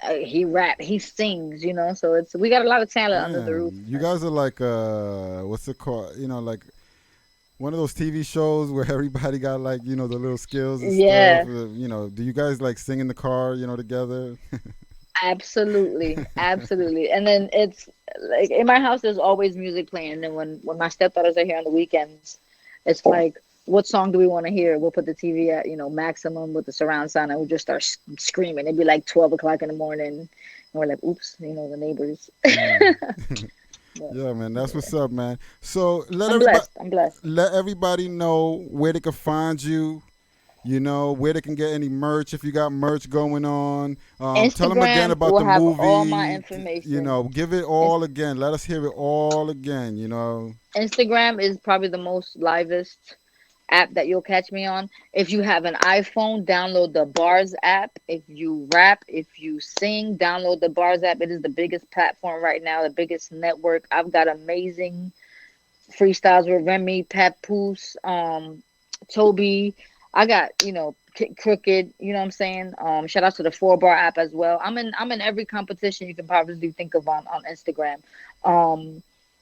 he rap, he sings, you know. So it's we got a lot of talent under the roof. Damn. You guys are like what's it called? You know, like one of those TV shows where everybody got like, you know, the little skills and Yeah, stuff. You know, do you guys like sing in the car, you know, together? absolutely, absolutely. And then it's like in my house, there's always music playing. And then when my stepdaughters are here on the weekends, it's like, what song do we want to hear? We'll put the TV at, you know, maximum with the surround sound, and we'll just start screaming. It'd be like 12 o'clock in the morning, and we're like, oops, you know, the neighbors. But Yeah, man, that's what's up, man. So I'm blessed. I'm blessed. let everybody know where they can find you. You know, where they can get any merch if you got merch going on. Tell them again Instagram about will the have all my movie. You information. know, give it all again. Let us hear it all again. You know. Instagram is probably the most livest app that you'll catch me on. If you have an iPhone, download the Bars app. If you rap, if you sing, download the Bars app. It is the biggest platform right now, the biggest network. I've got amazing freestyles with Remy, Papoose, Toby. I got, you know, Crooked, you know what I'm saying? Shout out to the 4 Bar app as well. I'm in every competition you can probably think of on Instagram.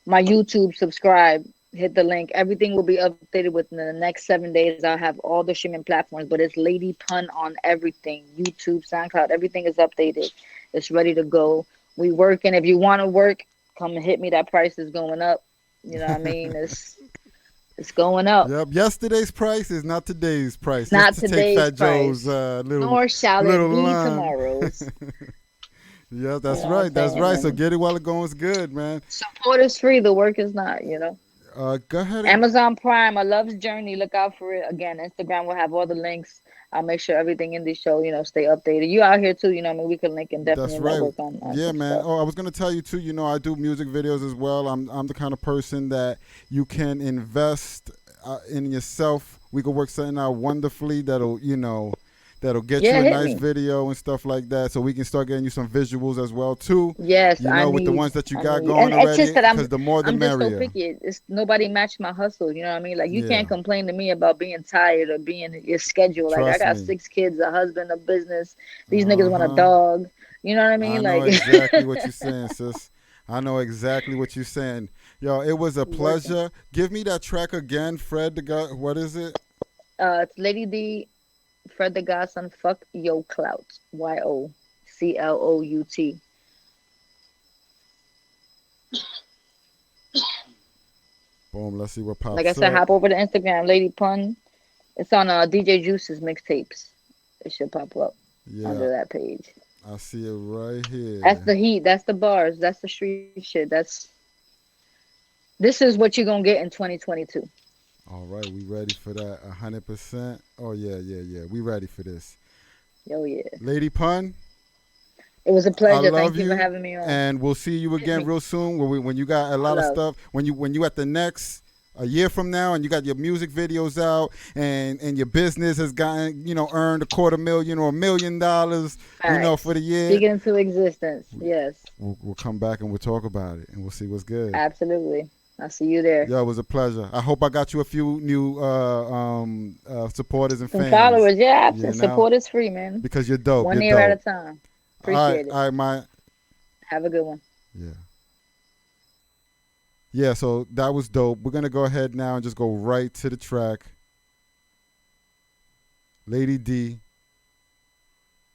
My YouTube, subscribe, hit the link. Everything will be updated within the next 7 days. I'll have all the streaming platforms, but it's Lady Pun on everything. YouTube, SoundCloud, everything is updated. It's ready to go. We working. If you want to work, come and hit me. That price is going up. You know what I mean? It's going up. Yep. Yesterday's price is not today's price. Just Not to take today's Fat Joe's price, little nor shall it be line. tomorrow's. Yeah, You that's know what right. I'm That's saying? right. So And get it while it going's good, man. support is free. The work is not, you know. Go ahead and Amazon Prime, A Love's Journey. Look out for it. Again, Instagram will have all the links. I'll make sure everything in this show, you know, stay updated. You out here too, you know. I mean, we can link and That's definitely right. network on Yeah, some man. stuff. Oh, I was gonna tell you too. You know, I do music videos as well. I'm the kind of person that you can invest in yourself. We could work something out wonderfully that'll get you Yeah, a hit nice me. video and stuff like that. So we can start getting you some visuals as well too. Yes, You know, with the ones that you got going and it's just already, that because the more the I'm just so merrier. picky. It's nobody matched my hustle. You know what I mean? Like you Yeah, can't complain to me about being tired or being your schedule. Like I trust got me. 6 kids, a husband, a business. These niggas Uh want a huh. dog. You know what I I mean? know Like exactly what you're saying, sis. I know exactly what you're saying. Yo, it was a working. pleasure. Give me that track again, Fred the guy. What is it? It's Lady D, Fred the Godson, fuck yo clout. YOCLOUT. Boom. Let's see what Like I pops said, up. hop over to Instagram, Lady Pun. It's on DJ Juice's mixtapes. It should pop up Yeah, under that page. I see it right That's here. the heat. That's the bars. That's the street shit. This is what you're gonna get in 2022. All right, we ready for that 100%. Oh, yeah, yeah, yeah. We ready for this. Yo, yeah. Lady Pun, It was a I pleasure. love Thank you for you. having me on. And we'll see you Hit again me. real soon when you got a My lot of love. stuff. When you at the next a year from now and you got your music videos out and your business has gotten, earned $250,000 or $1 million, for Facts. the year, Speak it into existence. Yes, we'll come back and we'll talk about it and we'll see what's good. absolutely. I'll see you there. Yeah, it was a pleasure. I hope I got you a few new supporters and Some fans. followers. Yeah, You know, support is free, man. because you're dope. One You're ear at a dope. time. All right, Appreciate it. all right, my Have a good one. yeah, yeah. So that was dope. We're gonna go ahead now and just go right to the track. Lady D,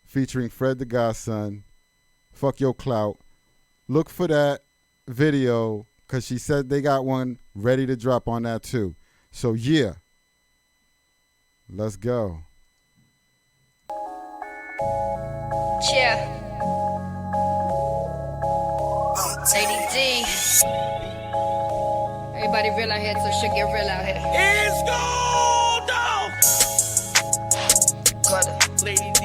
featuring Fred the Godson. Fuck your clout. Look for that video because she said they got one ready to drop on that too. So yeah, let's go. Yeah. Lady D. Everybody real out here, so shit get real out here. It's gold dog. Lady D.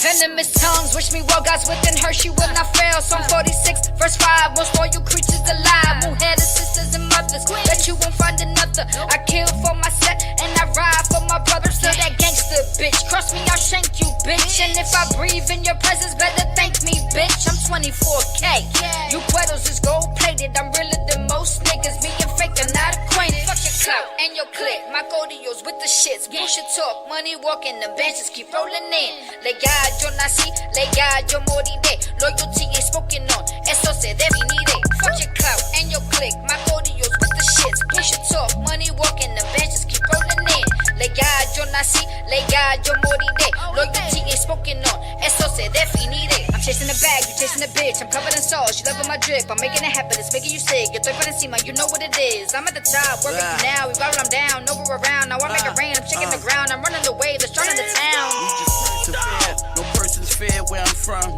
Venomous tongues, wish me well, God's within her, she will not fail. Psalm 46, verse 5, most loyal creatures alive. Who had the sisters and mothers, bet you won't find another. I kill for my set, and I ride for my brother. Still that gangster bitch, cross me, I'll shank you, bitch. And if I breathe in your presence, better thank me, bitch. I'm 24K, you puddles is gold plated. I'm realer than most niggas, me and fake are not acquainted. Fuck your clout and your clique, my codios with the shits. Bullshit talk, money walking, the benches keep rolling in. Legal, yo nací, legal, yo moriré. Loyalty ain't spoken on, eso se definiré. Fuck your clout and your clique, my codios with the shits. Bullshit talk, money walking, the benches keep rolling in. Legal, yo nací, legal, yo moriré. Loyalty ain't spoken on, eso se definiré. I'm chasing the bag, you chasing the bitch. I'm covered in sauce, you loving my drip. I'm making it happen, it's making you sick. You're throwing encima, you know what it is. I'm at the top, where are you now? We got I'm down, nowhere around. Now I make it rain, I'm shaking the ground. I'm running the wave, it's running the town. We just persevere, no person's fair where I'm from.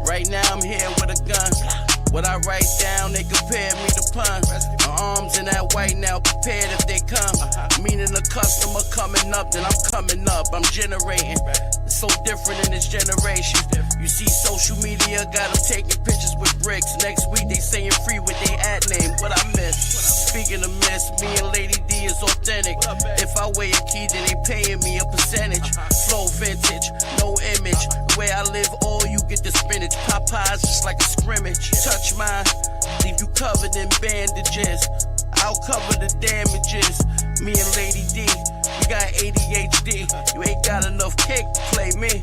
Right now I'm here with a gun. What I write down, they compare me to puns. My arms in that white now, prepared if they come. Meaning the customer coming up, then I'm coming up. I'm generating. It's so different in this generation. You see social media, got them taking pictures with bricks. Next week they saying free with their ad name. What I miss? Speaking of miss, me and Lady D is authentic. If I weigh a key, then they paying me a percentage. Flow vintage, no image. Where I live, all you get the spinach. Popeyes just like a scrimmage. Touch mine, leave you covered in bandages. I'll cover the damages. Me and Lady D, we got ADHD. You ain't got enough kick to play me.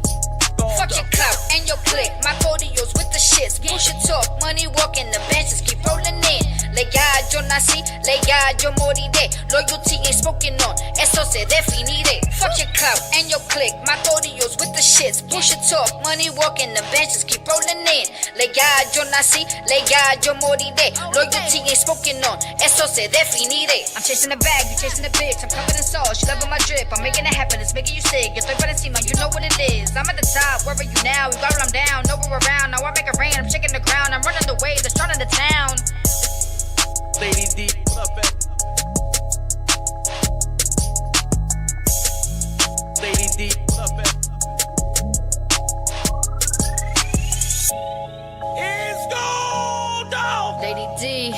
Fuck your clout and your clique, my codios with the shits. Bullshit talk, money walking, the benches keep rolling in. Legal, yo nací, legal, yo moriré. Loyalty ain't spoken on, eso se definiré. Fuck your clout and your clique, my codios with the shits. Bullshit talk, money walking, the benches keep rolling in. Legal, yo nací, legal, yo moriré. Loyalty ain't spoken on, eso se definiré. I'm chasing the bag, you chasing the bitch. I'm covered in sauce, you loving my drip. I'm making it happen, it's making you sick. You're throwing encima, you know what it is. I'm at the top, where are you now? You got I'm down, nowhere around. Now I make it rain, I'm shaking the ground. I'm running the wave, it's running the town. Lady D, what up, Lady D, what up, It's gold dog. Lady D.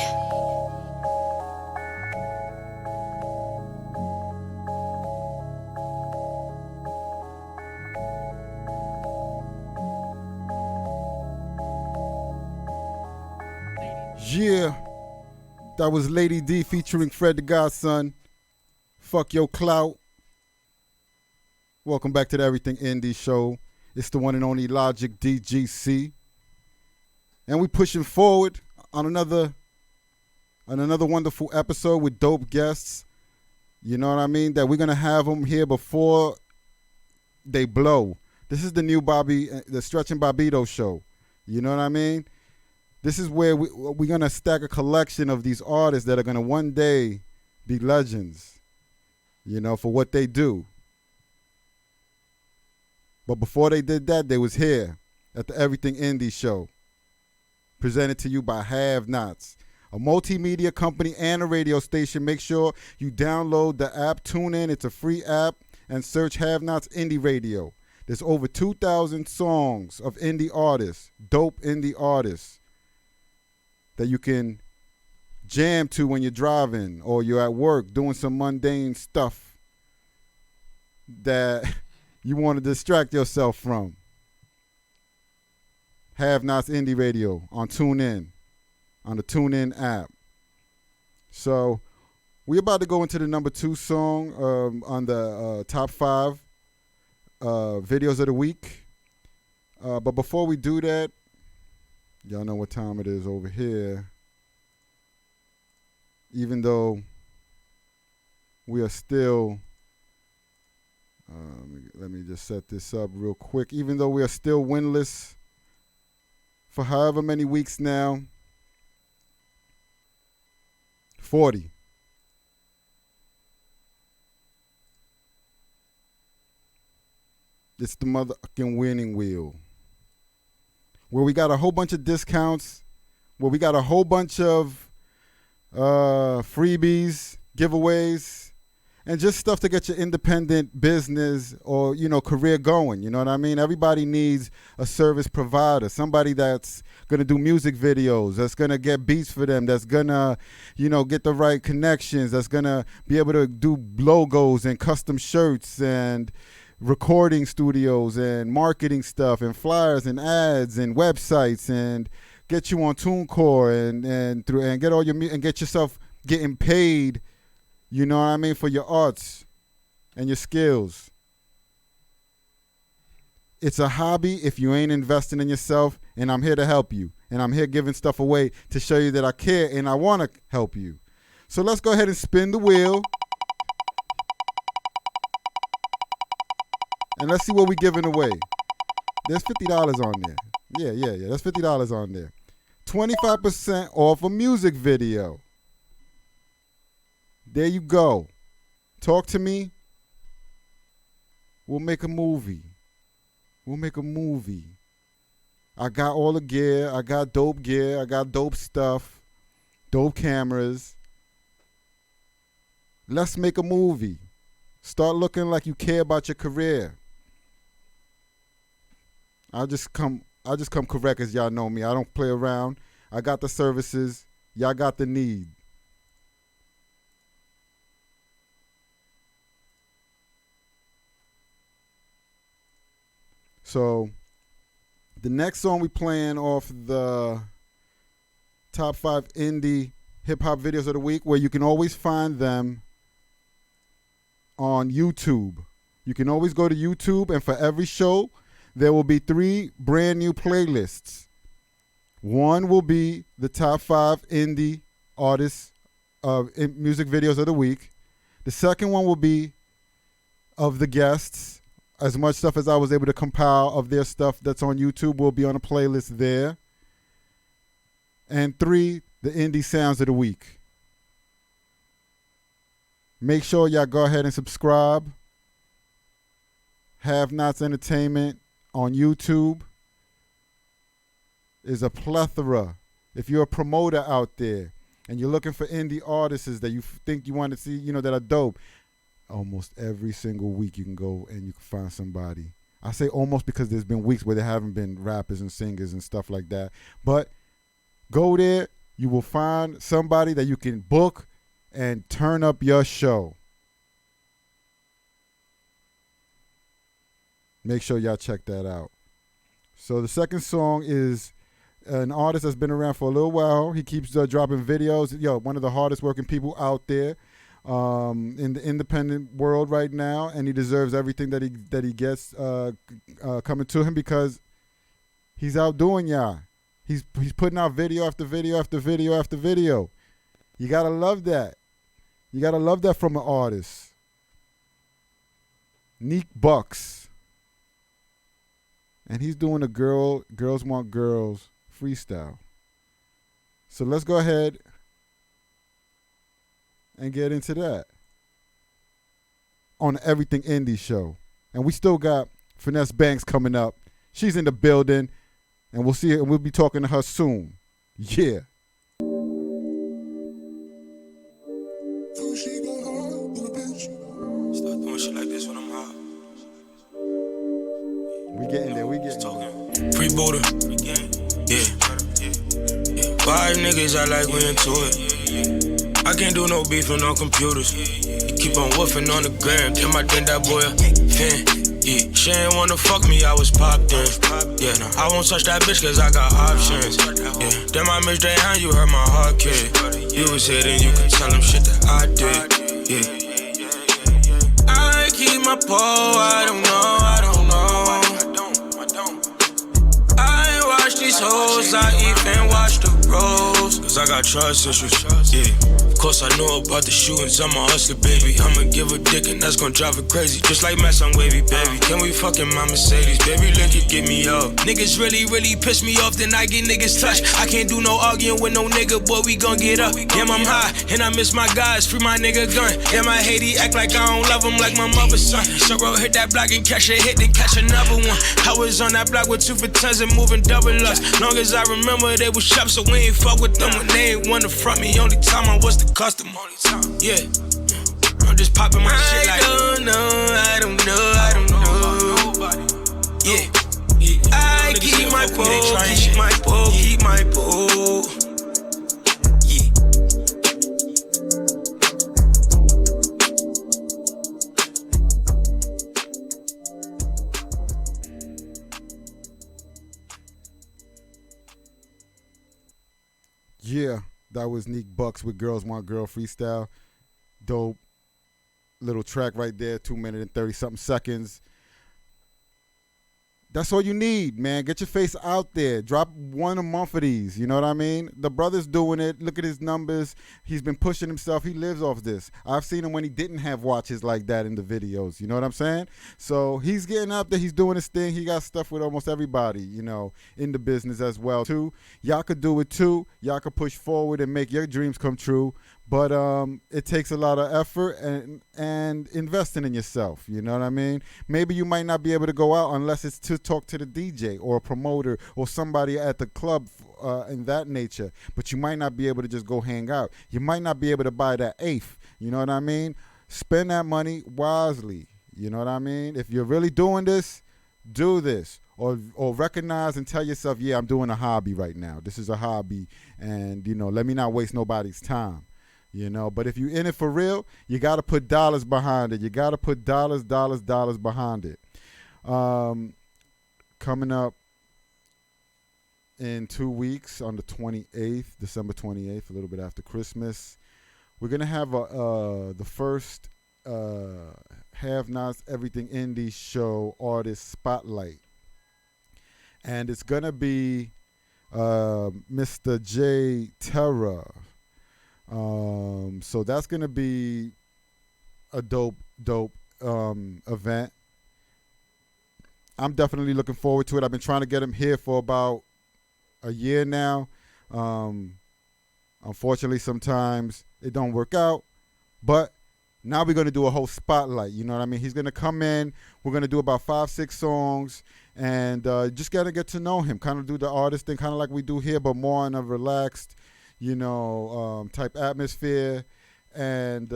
Yeah, that was Lady D featuring Fred the Godson. Fuck your clout. Welcome back to the Everything Indie Show. It's the one and only Logic DGC. And we pushing forward on another wonderful episode with dope guests. You know what I mean? That we're going to have them here before they blow. This is the new the Stretch and Bobbito show. You know what I mean? This is where we're going to stack a collection of these artists that are going to one day be legends, you know, for what they do. But before they did that, they was here at the Everything Indie Show, presented to you by Have Nots, a multimedia company and a radio station. Make sure you download the app, tune in. It's a free app, and search Have Nots Indie Radio. There's over 2,000 songs of indie artists, dope indie artists, that you can jam to when you're driving or you're at work doing some mundane stuff that you want to distract yourself from. Have Nots Indie Radio on TuneIn, on the TuneIn app. So we're about to go into the number 2 song on the top 5 videos of the week. But before we do that, y'all know what time it is over here. Even though we are still, let me just set this up real quick. Even though we are still winless for however many weeks now, 40. It's the motherfucking winning wheel. where we got a whole bunch of discounts, where we got a whole bunch of freebies, giveaways, and just stuff to get your independent business or, career going. You know what I mean? Everybody needs a service provider, somebody that's going to do music videos, that's going to get beats for them, that's going to, get the right connections, that's going to be able to do logos and custom shirts and recording studios and marketing stuff and flyers and ads and websites and get you on TuneCore and get all your and get yourself getting paid, you know what I mean, for your arts and your skills. It's a hobby if you ain't investing in yourself, and I'm here to help you. And I'm here giving stuff away to show you that I care and I want to help you. So let's go ahead and spin the wheel. And let's see what we're giving away. There's $50 on there. Yeah. There's $50 on there. 25% off a music video. There you go. Talk to me. We'll make a movie. I got all the gear. I got dope gear. I got dope stuff. Dope cameras. Let's make a movie. Start looking like you care about your career. I just come correct, as y'all know me. I don't play around. I got the services. Y'all got the need. So the next song we playing off the top 5 indie hip hop videos of the week, where you can always find them on YouTube. You can always go to YouTube, and for every show, there will be 3 brand new playlists. One will be the top 5 indie artists of music videos of the week. The second one will be of the guests. As much stuff as I was able to compile of their stuff that's on YouTube will be on a playlist there. And 3, the indie sounds of the week. Make sure y'all go ahead and subscribe. Have Knotz Entertainment on YouTube is a plethora. If you're a promoter out there and you're looking for indie artists that you think you want to see, that are dope, almost every single week you can go and you can find somebody. I say almost because there's been weeks where there haven't been rappers and singers and stuff like that. But go there, you will find somebody that you can book and turn up your show. Make sure y'all check that out. So the second song is an artist that's been around for a little while. He keeps dropping videos. One of the hardest working people out there in the independent world right now, and he deserves everything that he gets coming to him, because he's outdoing y'all. He's putting out video after video after video after video. You gotta love that. You gotta love that from an artist. Neek Bucks, and he's doing a Girls Want Girls freestyle. So let's go ahead and get into that on the Everything Indie show. And we still got Fynesse Banks coming up. She's in the building, and we'll see her, and we'll be talking to her soon. Yeah. Start doing shit like this when I'm hot. We getting there. Free Buddha. Yeah. 5 niggas I like, we into it. I can't do no beef with no computers. Keep on woofing on the gram, tell my then that boy a fan. Yeah, she ain't wanna fuck me, I was popped in. Yeah, no, I won't touch that bitch cause I got options. Yeah, then my bitch Dayan, you hurt my heart, kid. You was here and you could tell them shit that I did. Yeah, I keep my pole, I don't know. I ain't watch these hoes, I even watch the bros. Cause cause I got trust issues. Yeah, of course I know about the shootings, I'm a hustler, baby. I'ma give a dick and that's gon' drive her crazy. Just like Max, I'm wavy, baby. Can we fucking my Mercedes? Baby, look it, get me up. Niggas really piss me off, then I get niggas touched. I can't do no arguing with no nigga, boy, we gon' get up. Damn, I'm high, and I miss my guys, free my nigga gun. Damn, I hate he act like I don't love him like my mother's son. So bro, hit that block and catch a hit, then catch another one. I was on that block with 2 for 10s and moving double ups. Long as I remember they was sharp, so we ain't fuck with them when they ain't wanna front me. Only time I was the custom. Yeah, I'm just popping my shit like I don't know. Yeah, I keep my pole, keep my pole. Yeah. Yeah, that was Neek Bucks with Girls Want Girl freestyle. Dope little track right there, 2 minutes and 30 something seconds. That's all you need, man. Get your face out there. Drop one a month of these. You know what I mean? The brother's doing it. Look at his numbers. He's been pushing himself. He lives off this. I've seen him when he didn't have watches like that in the videos. You know what I'm saying? So he's getting up there. He's doing his thing. He got stuff with almost everybody, you know, in the business as well, too. Y'all could do it, too. Y'all could push forward and make your dreams come true. But it takes a lot of effort and investing in yourself. You know what I mean? Maybe you might not be able to go out unless it's to talk to the DJ or a promoter or somebody at the club in that nature. But you might not be able to just go hang out. You might not be able to buy that eighth. You know what I mean? Spend that money wisely. You know what I mean? If you're really doing this, do this. Or recognize and tell yourself, yeah, I'm doing a hobby right now. This is a hobby. And, you know, let me not waste nobody's time. You know, but if you're in it for real, you got to put dollars behind it. You got to put dollars behind it. Coming up in 2 weeks on the 28th, December 28th, a little bit after Christmas, we're going to have the first Have Nots Everything Indie Show Artist Spotlight. And it's going to be Mr. J. Terra. So that's going to be a dope event. I'm definitely looking forward to it. I've been trying to get him here for about a year now. Unfortunately, sometimes it don't work out, but now we're going to do a whole spotlight. You know what I mean? He's going to come in. We're going to do about 5-6 songs and just got to get to know him, kind of do the artist thing, kind of like we do here, but more in a relaxed, you know, type atmosphere, and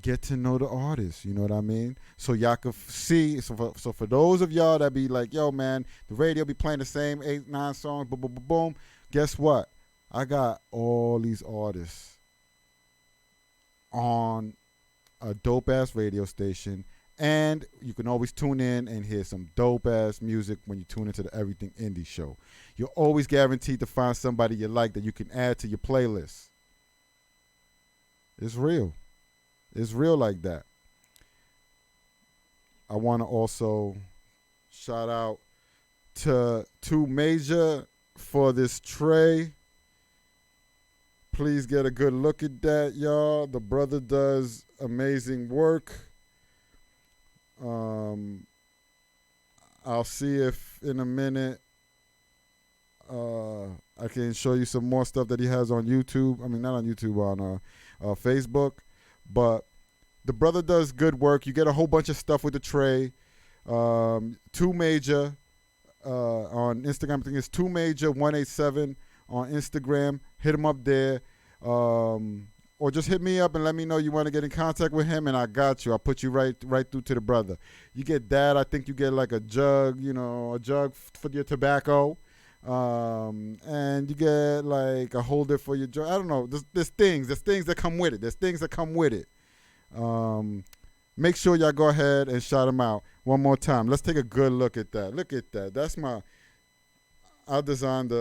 get to know the artist, you know what I mean? So y'all can see, so for those of y'all that be like, yo, man, the radio be playing the same 8-9 songs, boom, boom, boom, boom, guess what? I got all these artists on a dope-ass radio station, and you can always tune in and hear some dope-ass music when you tune into the Everything Indie Show. You're always guaranteed to find somebody you like that you can add to your playlist. It's real. It's real like that. I want to also shout out to 2 Major for this tray. Please get a good look at that, y'all. The brother does amazing work. I'll see if in a minute I can show you some more stuff that he has on YouTube. I mean, not on YouTube, on Facebook. But the brother does good work. You get a whole bunch of stuff with the tray. 2 Major on Instagram. I think it's 2 Major 187 on Instagram. Hit him up there. Or just hit me up and let me know you want to get in contact with him, and I got you. I'll put you right through to the brother. You get that. I think you get like a jug, you know, a jug for your tobacco. And you get like a holder for your jug. I don't know. There's things that come with it. Make sure y'all go ahead and shout him out one more time. Let's take a good look at that. Look at that. That's I designed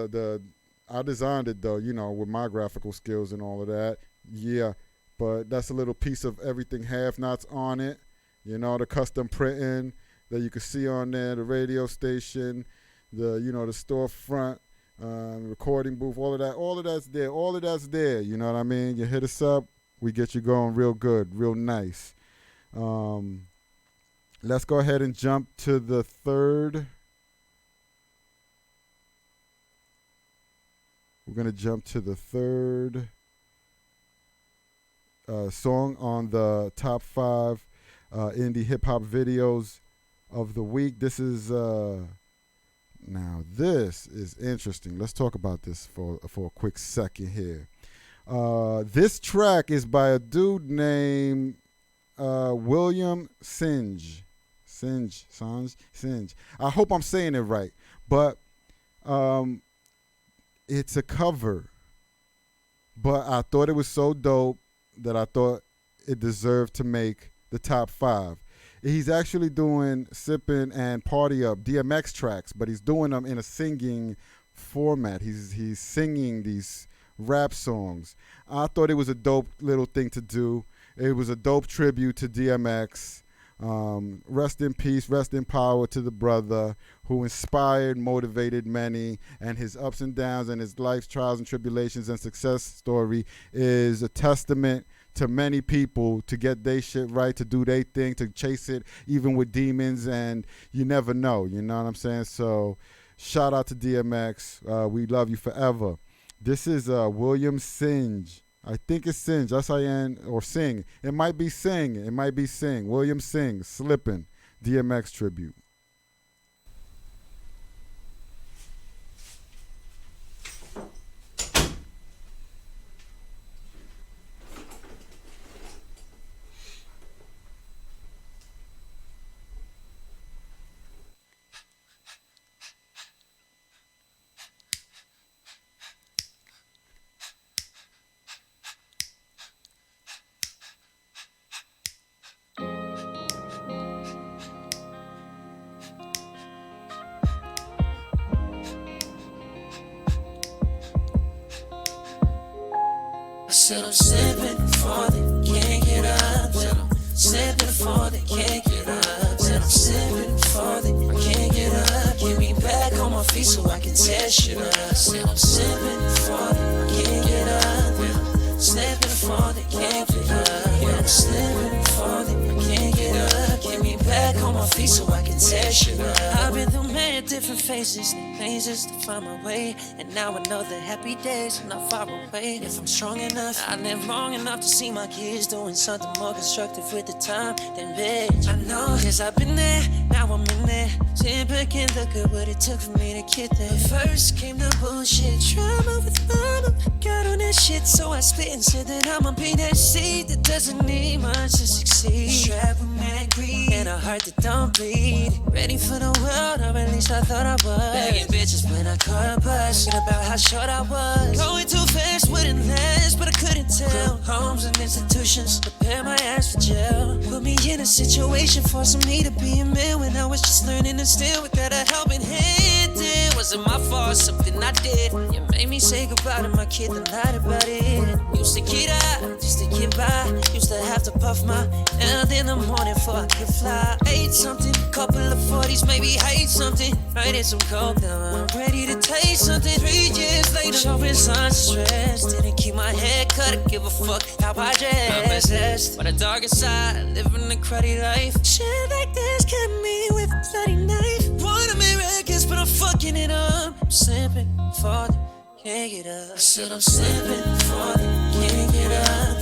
I designed it though, you know, with my graphical skills and all of that. Yeah, but that's a little piece of Everything Have Nots on it. You know, the custom printing that you can see on there, the radio station, the storefront, the recording booth, all of that's there. You know what I mean? You hit us up, we get you going real good, real nice. Let's go ahead and jump to the third. We're going to jump to the third song on the top 5 indie hip-hop videos of the week. This is this is interesting. Let's talk about this for a quick second here. This track is by a dude named William Singe. I hope I'm saying it right, but it's a cover. But I thought it was so dope that I thought it deserved to make the top 5. He's actually doing Sippin' and Party Up DMX tracks, but he's doing them in a singing format. He's singing these rap songs. I thought it was a dope little thing to do. It was a dope tribute to DMX. Rest in peace, rest in power to the brother who inspired, motivated many, and his ups and downs and his life's trials and tribulations and success story is a testament to many people to get their shit right, to do their thing, to chase it even with demons, and you never know, you know what I'm saying? So shout out to DMX. We love you forever. This is William Singe. I think it's Singe, S-I-N, or Sing. It might be Sing. It might be Sing. William Sing, Slippin', DMX tribute. Said I'm sipping for the can't get up. Said I'm sipping for the can't get up. Said I'm sipping for the I can't get up. Get me back on my feet so I can tear shit up. Said I'm sipping for the I can't get up. Slipping for the can't get up. Yeah, I'm slipping for the I can't get up. Get me back on my feet so I can tear shit up. I've been through many different phases, mazes to find my way, and now I know the happy days are not far away. If I'm strong enough, I live long enough to see my kids doing something more constructive with the time than bitch. I know, cause I've been there, now I'm in there. Sit back and look at what it took for me to get there. First came the bullshit, drama with mama. Got on that shit, so I spit and said that I'ma be that seed that doesn't need much to succeed. Strapped with mad greed and a heart that don't bleed. Ready for the world, or at least I thought I was. Begging bitches when I caught a bus, shit about how short I was. Going too fast wouldn't last, but I couldn't tell. Homes and institutions prepare my ass for jail. Put me in a situation forcing me to be a man when I was just learning to stand without a helping hand. It wasn't my fault, something I did. You made me say goodbye to my kid and lied about it. Used to get out just to get by. Used to have to puff my L in the morning before I could fly. Ate something, couple of 40s, maybe hate something. Right in some coke, now I'm ready to taste something. 3 years later, showing signs of stress. Didn't keep my head cut, I give a fuck how I dress. I'm possessed by the darkest side, living a cruddy life. Shit like this cut me with a bloody knife. Wanna make records, but I'm fucking it up. I'm slipping for the can't get up. I said I'm slipping for the can't get up.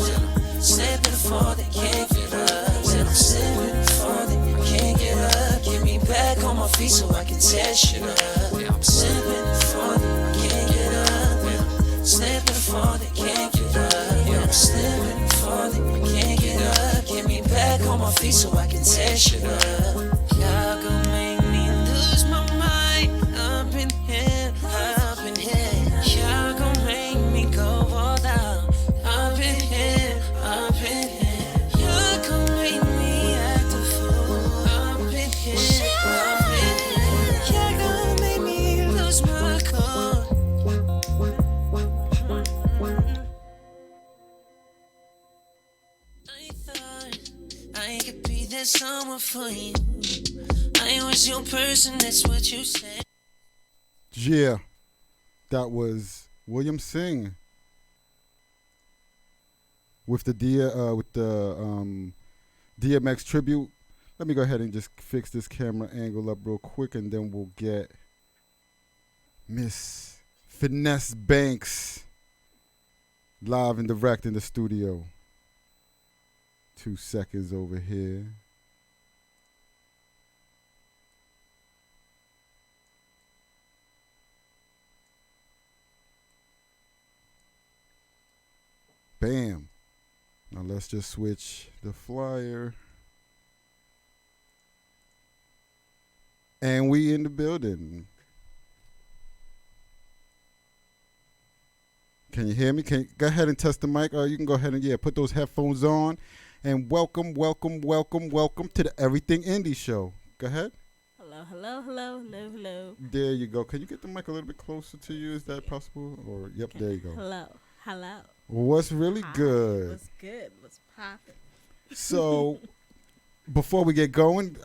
Slipping for the can't get up. Said I'm slipping for the can't get up. Get me back on my feet so I can tear shit up. Yeah, I'm slipping for the can't get up. Slipping for the can't get up. Yeah, I'm slipping for the can't get up. Get me back on my feet so I can tear shit up. Y'all gon' make me lose my mind. Up in here, up in here. Y'all gon' make me go all down. Up in here, up in here. Y'all gon' make me act a fool. Up in here, up in here. Y'all gon' make me lose my cool. I thought I could be there someone for you. I was your person, that's what you said. Yeah, That was William Singh with the DMX tribute. Let me go ahead and just fix this camera angle up real quick, and then we'll get Miss Fynesse Banks live and direct in the studio. 2 seconds over here. Bam. Now let's just switch the flyer. And we in the building. Can you hear me? Go ahead and test the mic. Or you can go ahead and put those headphones on. And welcome to the Everything Indie Show. Go ahead. Hello. There you go. Can you get the mic a little bit closer to you? Is that possible? Or yep, there you go. Hello. What's really good? What's good? What's poppin'? So, before we get going,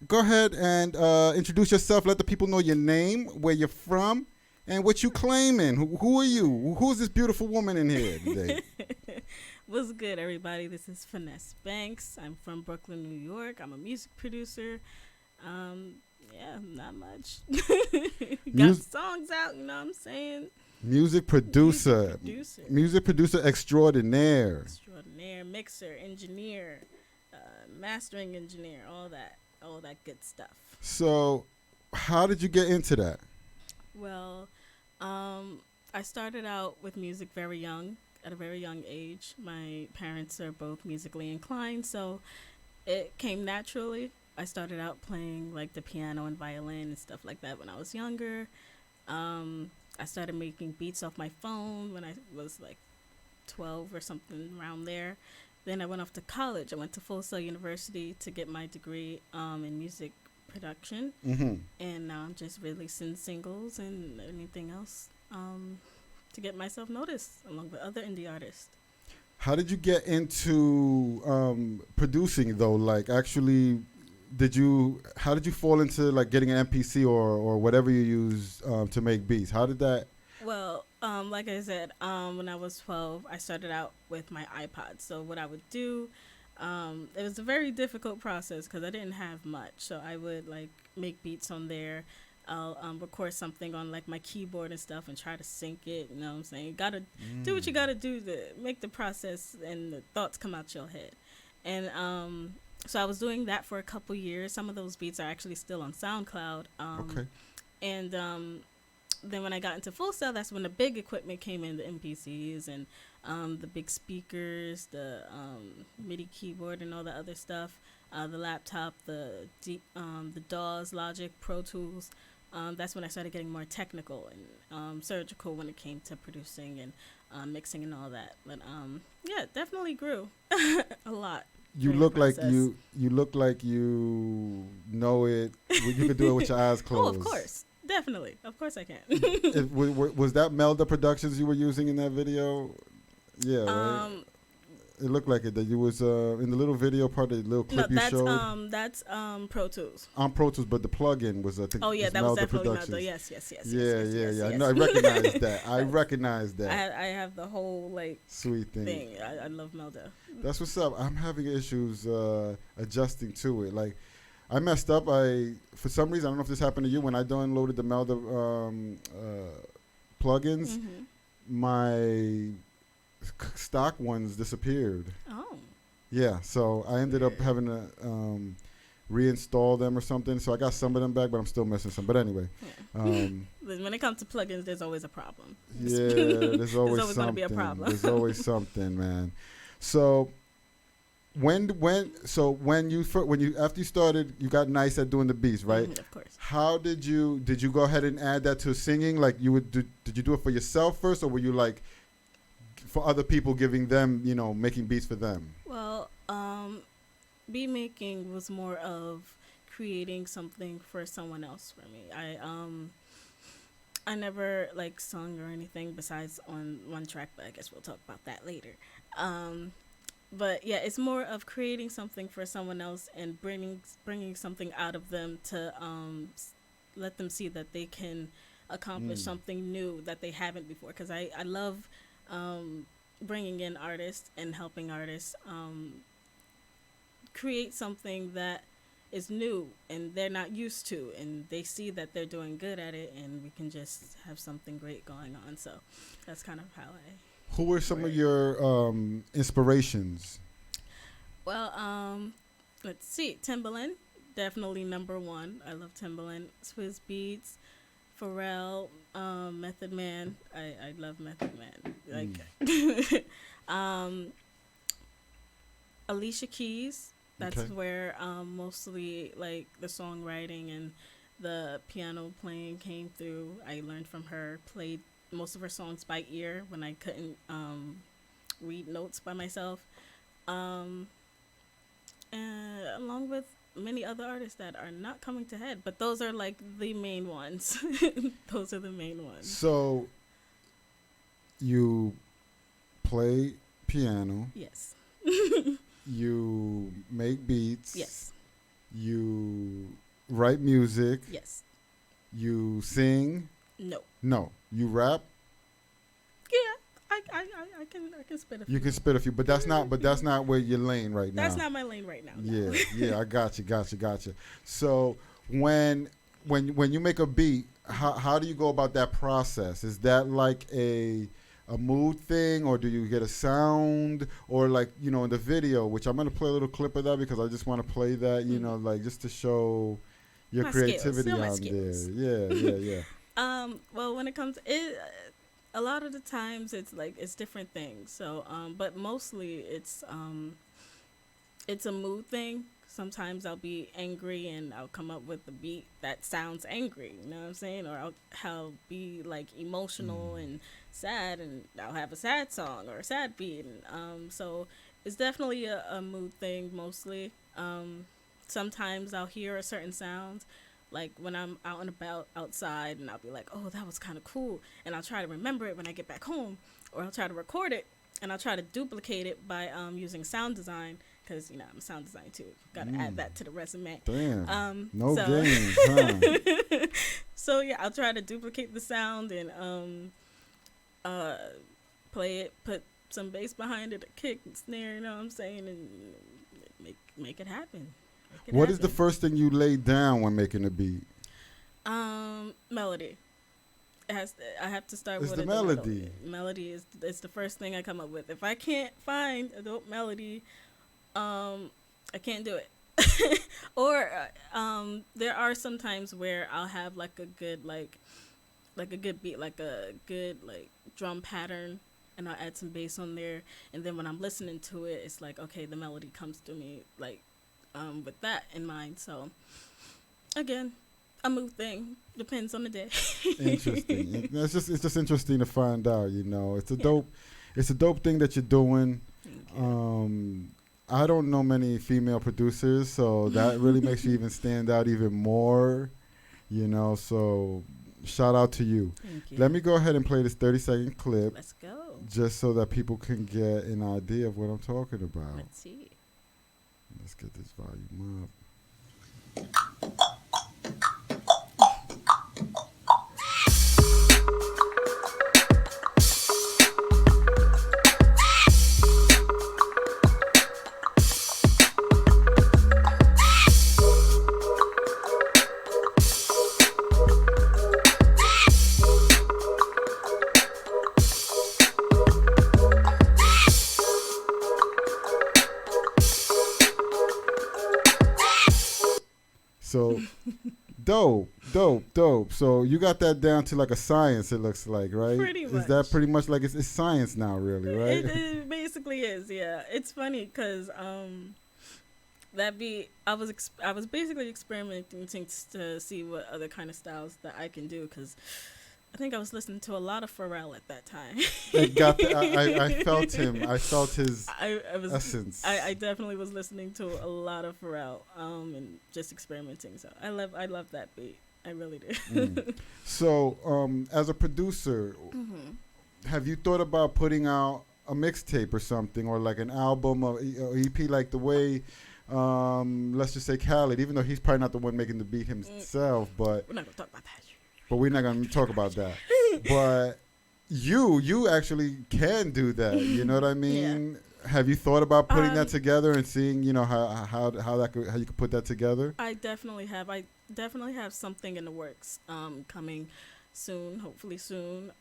go ahead and introduce yourself. Let the people know your name, where you're from, and what you claiming. Who are you? Who's this beautiful woman in here today? What's good, everybody? This is Fynesse Banks. I'm from Brooklyn, New York. I'm a music producer. Not much. Got songs out, you know what I'm saying? Music producer extraordinaire, mixer, engineer, mastering engineer, all that good stuff. So, how did you get into that? Well, I started out with music at a very young age. My parents are both musically inclined, so it came naturally. I started out playing like the piano and violin and stuff like that when I was younger. I started making beats off my phone when I was like 12 or something around there. Then I went off to college. I went to Full Sail University to get my degree in music production. And now I'm just releasing singles and anything else to get myself noticed along with other indie artists. How did you get into producing though? Like actually, how did you fall into like getting an MPC or whatever you use to make beats? How did that? Well, like I said, when I was 12, I started out with my iPod. So what I would do, it was a very difficult process because I didn't have much. So I would like make beats on there. I'll record something on like my keyboard and stuff and try to sync it. You know what I'm saying? You gotta do what you gotta do to make the process and the thoughts come out your head. And so I was doing that for a couple years. Some of those beats are actually still on SoundCloud. Okay. And then when I got into Full Sail, that's when the big equipment came in, the MPCs and the big speakers, the MIDI keyboard and all the other stuff, the laptop, the DAWs, Logic, Pro Tools. That's when I started getting more technical and surgical when it came to producing and mixing and all that. But yeah, it definitely grew a lot. You look like you know it. You could do it with your eyes closed. Oh, of course. Definitely. Of course I can. Was that Melda Productions you were using in that video? Yeah, right? It looked like it. That you was in the little video part, the little clip you showed. That's Pro Tools. On Pro Tools, but the plug-in was, I think. Oh yeah, that was definitely Melda. Yes. Yeah. I know. I recognize that. I recognize that. I have the whole like sweet thing. I love Melda. That's what's up. I'm having issues adjusting to it. Like, I messed up. For some reason, I don't know if this happened to you. When I downloaded the Melda plugins, my stock ones disappeared. Oh. Yeah, so I ended up having to reinstall them or something. So I got some of them back, but I'm still missing some. But anyway. When it comes to plugins, there's always a problem. Yeah, there's always going to be a problem. There's always something, man. So when you after you started, you got nice at doing the beats, right? Of course. How did you go ahead and add that to singing? Like did you do it for yourself first, or were you like for other people, giving them, making beats for them? Well, beat making was more of creating something for someone else for me. I never like sung or anything besides on one track, but I guess we'll talk about that later. But yeah, it's more of creating something for someone else and bringing something out of them to let them see that they can accomplish something new that they haven't before. Because I love bringing in artists and helping artists create something that is new and they're not used to, and they see that they're doing good at it, and we can just have something great going on. So that's kind of how I. Who were some of your inspirations? Well, let's see. Timbaland, definitely number one. I love Timbaland. Swizz Beatz, Pharrell, Method Man. I love Method Man. Like, Alicia Keys. That's where mostly like the songwriting and the piano playing came through. I learned from her. Played most of her songs by ear when I couldn't read notes by myself. Along with many other artists that are not coming to head, but those are like the main ones. Those are the main ones. So you play piano. Yes. You make beats. Yes. You write music. Yes. You sing. No. No. You rap. Yeah, I can spit a few. You can spit a few, but that's not where you're laying right now. That's not my lane right now. Yeah, yeah, I got you. So when you make a beat, how do you go about that process? Is that like a mood thing, or do you get a sound, or like, you know, in the video, which I'm gonna play a little clip of that because I just want to play that, you know, like just to show your creativity out there. Yeah. Well, when it comes to it, a lot of the times it's like it's different things. So, but mostly it's a mood thing. Sometimes I'll be angry and I'll come up with a beat that sounds angry. You know what I'm saying? Or I'll be like emotional and sad, and I'll have a sad song or a sad beat. And so it's definitely a mood thing mostly. Sometimes I'll hear a certain sound, like when I'm out and about outside, and I'll be like, oh, that was kind of cool. And I'll try to remember it when I get back home, or I'll try to record it, and I'll try to duplicate it by using sound design, because, you know, I'm a sound designer too. Got to add that to the resume. Damn. No games, huh? So, yeah, I'll try to duplicate the sound and play it, put some bass behind it, a kick and snare, you know what I'm saying, and make it happen. What is the first thing you lay down when making a beat? Melody. I have to start with the melody. Melody is the first thing I come up with. If I can't find a dope melody, I can't do it. Or there are some times where I'll have like a good beat, like a good like drum pattern, and I'll add some bass on there, and then when I'm listening to it, it's like, okay, the melody comes to me like with that in mind. So again, a mood thing, depends on the day. Interesting. It's just interesting to find out, you know. It's a dope thing that you're doing. I don't know many female producers, so that really makes you even stand out even more, you know. So shout out to you. Thank you. Let me go ahead and play this 30-second clip. Let's go. Just so that people can get an idea of what I'm talking about. Let's see. Let's get this volume up. So dope. So you got that down to like a science, it looks like, right? Pretty much. Is that pretty much like it's science now, really, right? It basically is, yeah. It's funny because I was basically experimenting to see what other kind of styles that I can do, because I think I was listening to a lot of Pharrell at that time. I felt him. I felt his essence. I definitely was listening to a lot of Pharrell and just experimenting. So I love that beat. I really do. So as a producer, have you thought about putting out a mixtape or something, or like an album or EP, like the way, let's just say Khaled, even though he's probably not the one making the beat himself, but we're not gonna talk about that. but we're not gonna talk about that. But you actually can do that. You know what I mean? Have you thought about putting that together and seeing, how you could put that together? I definitely have. I definitely have something in the works coming soon, hopefully soon.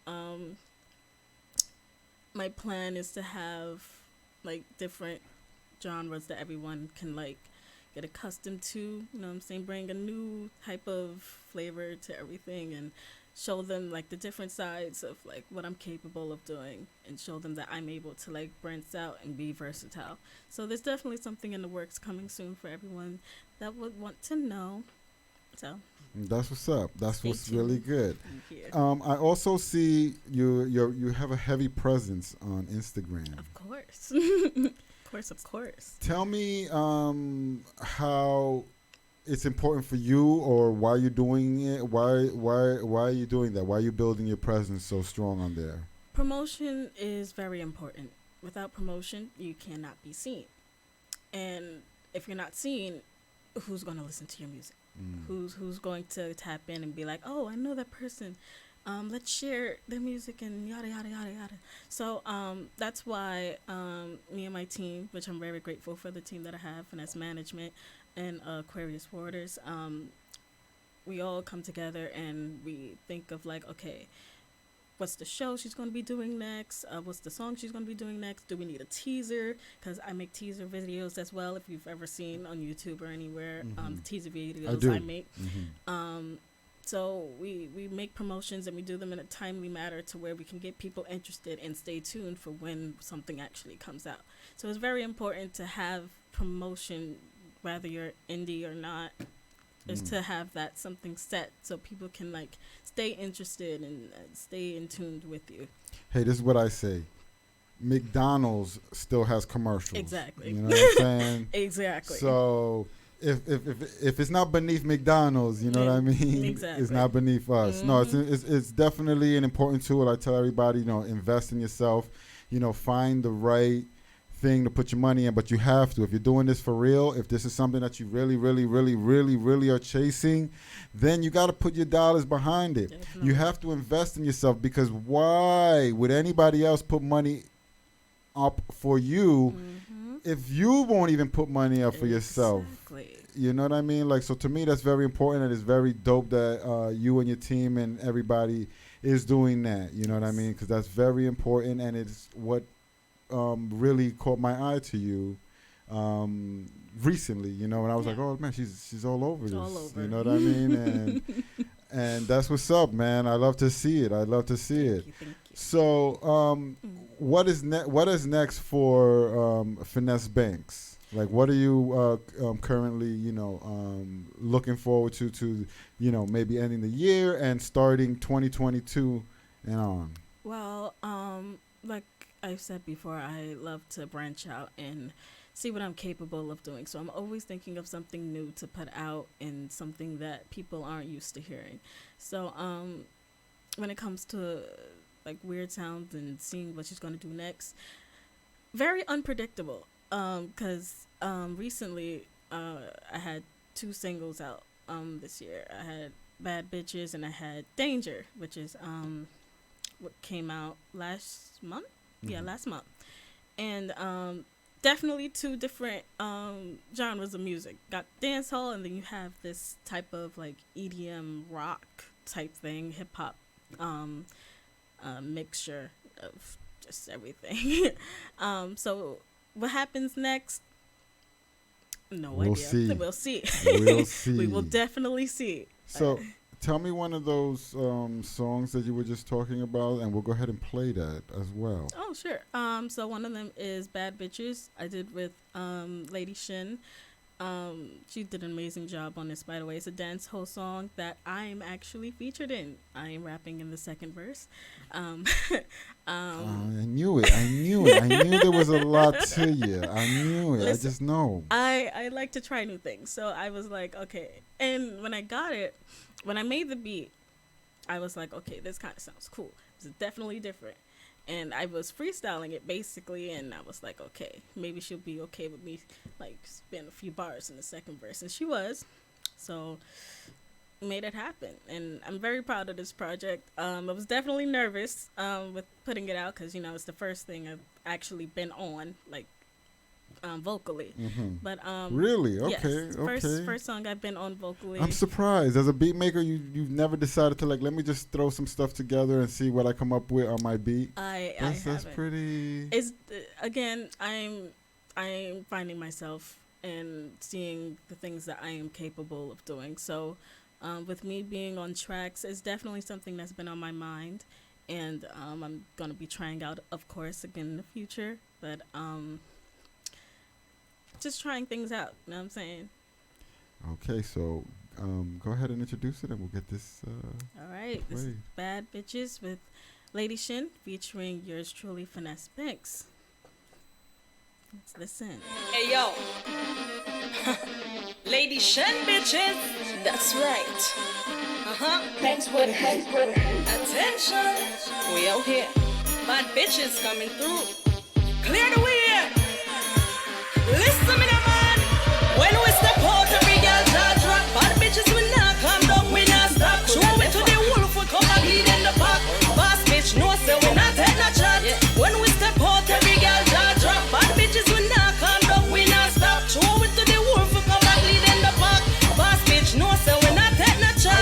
My plan is to have like different genres that everyone can like get accustomed to. You know what I'm saying? Bring a new type of flavor to everything and show them like the different sides of like what I'm capable of doing and show them that I'm able to like branch out and be versatile. So there's definitely something in the works coming soon for everyone that would want to know. So that's what's up. That's stay what's tuned. really good. Thank you. I also see you have a heavy presence on Instagram. Of course. Of course. Tell me how it's important for you, or why you're doing it. Why are you doing that? Why are you building your presence so strong on there? Promotion is very important. Without promotion, you cannot be seen. And if you're not seen, who's going to listen to your music? Who's going to tap in and be like, oh, I know that person. Let's share their music and yada, yada, yada, yada. So that's why me and my team, which I'm very grateful for the team that I have, Fynesse Management and Aquarius Waters, we all come together and we think of like, okay, what's the show she's going to be doing next? What's the song she's going to be doing next? Do we need a teaser? Because I make teaser videos as well, if you've ever seen on YouTube or anywhere, the teaser videos I make. So we make promotions and we do them in a timely manner to where we can get people interested and stay tuned for when something actually comes out. So it's very important to have promotion, whether you're indie or not, is to have that something set so people can like stay interested and stay in tuned with you. Hey, this is what I say. McDonald's still has commercials. Exactly. You know what I'm saying? Exactly. So if it's not beneath McDonald's, you know what I mean? Exactly. It's not beneath us. No, it's definitely an important tool. I tell everybody, invest in yourself. Find the right thing to put your money in, but you have to. If you're doing this for real, if this is something that you really, really, really, really, really are chasing, then you got to put your dollars behind it. Definitely. You have to invest in yourself, because why would anybody else put money up for you if you won't even put money up for yourself? You know what I mean? Like, so to me, that's very important, and it's very dope that you and your team and everybody is doing that. You know what I mean? Because that's very important, and it's what really caught my eye to you recently. When I was like, oh man, she's all over this. All over. You know what I mean? And that's what's up, man. I love to see it. Thank you. So, what is next for Fynesse Banks? Like, what are you currently, looking forward to, maybe ending the year and starting 2022 and on? Well, like I've said before, I love to branch out and see what I'm capable of doing. So I'm always thinking of something new to put out and something that people aren't used to hearing. So when it comes to like weird sounds and seeing what she's going to do next, very unpredictable. Because recently I had 2 singles out this year. I had Bad Bitches and I had Danger, which is what came out last month. Yeah, last month. And definitely 2 different genres of music. Got dancehall, and then you have this type of like EDM rock type thing, hip hop mixture of just everything. So what happens next? No idea. See. We'll see. We'll see. We will definitely see. So tell me one of those songs that you were just talking about, and we'll go ahead and play that as well. Oh, sure. So one of them is Bad Bitches. I did with Lady Shin. She did an amazing job on this, by the way. It's a dance whole song that I'm actually featured in. I am rapping in the second verse. I knew it. I knew there was a lot to you. I knew it. Listen, I just know. I like to try new things. So I was like, okay. And when I got it, when I made the beat, I was like, okay, this kind of sounds cool. It's definitely different. And I was freestyling it basically, and I was like, okay, maybe she'll be okay with me like spitting a few bars in the second verse, and she was. So made it happen, and I'm very proud of this project. I was definitely nervous with putting it out because it's the first thing I've actually been on, like vocally. But really, yes, okay. First song I've been on vocally. I'm surprised. As a beat maker, you've never decided to let me just throw some stuff together and see what I come up with on my beat. That's pretty. It's again, I'm finding myself and seeing the things that I am capable of doing. So, with me being on tracks, it's definitely something that's been on my mind, and I'm gonna be trying out, of course, again in the future. But just trying things out. You know what I'm saying? Okay, so go ahead and introduce it, and we'll get this. All right, this is Bad Bitches with Lady Shin featuring yours truly, Fynesse Banks. Let's listen. Hey yo, Lady Shen bitches, that's right. Thanks for the attention. We out here, bad bitches coming through. Clear the way. Listen me now, man. When we step out, every girl jaw drop. Bad bitches we not come down, we not stop. Show it to the wolf, we come and lead in the pack. Boss bitch, no say we not take no chat. When we step out, every girl jaw drop. Bad bitches we not come down, we not stop. Show it to the wolf, we come and lead in the pack. Boss bitch, no say we not take no chat.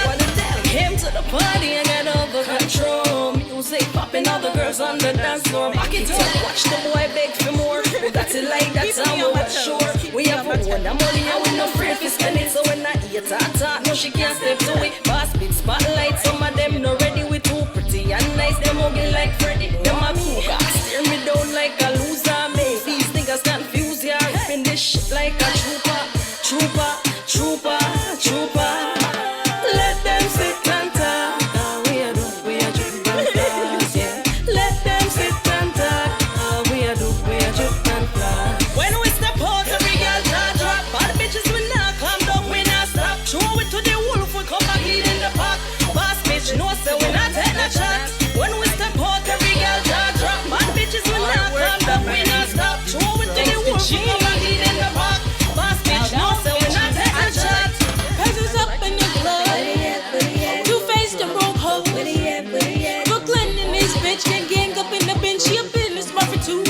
Came to the party and get over control. Music popping, all the girls on the dance floor. Back it up, watch the boy beg for more. We got it like that, so we're sure. We have a one, the money and we no afraid to spend it. So when I eat talk, no she can't step to it. Boss beat spotlight, some of them no ready. We too pretty and nice, them ugly like Freddy. Them a cougar, steer me down like a loser. Make these niggas confuse ya, ripping this shit like a trooper. Let them sit and talk. We are drip and flash, yeah. Let them sit and talk. We are drip and flash. When we step out, every girl jaw drop. Bad bitches we not come down, we not stop. Show it to the wolf, we come back lead in the pack. Boss bitch, no say we not take no chat. When we step out, every girl jaw drop. Bad bitches we not come down, we not stop. Show it to the wolf, we come back lead in the pack. Boss bitch, no say we not take no chat. Presents up in the club. Two-faced and broke hoe. Brooklyn in this bitch can gang up in the bench. She a business mother too.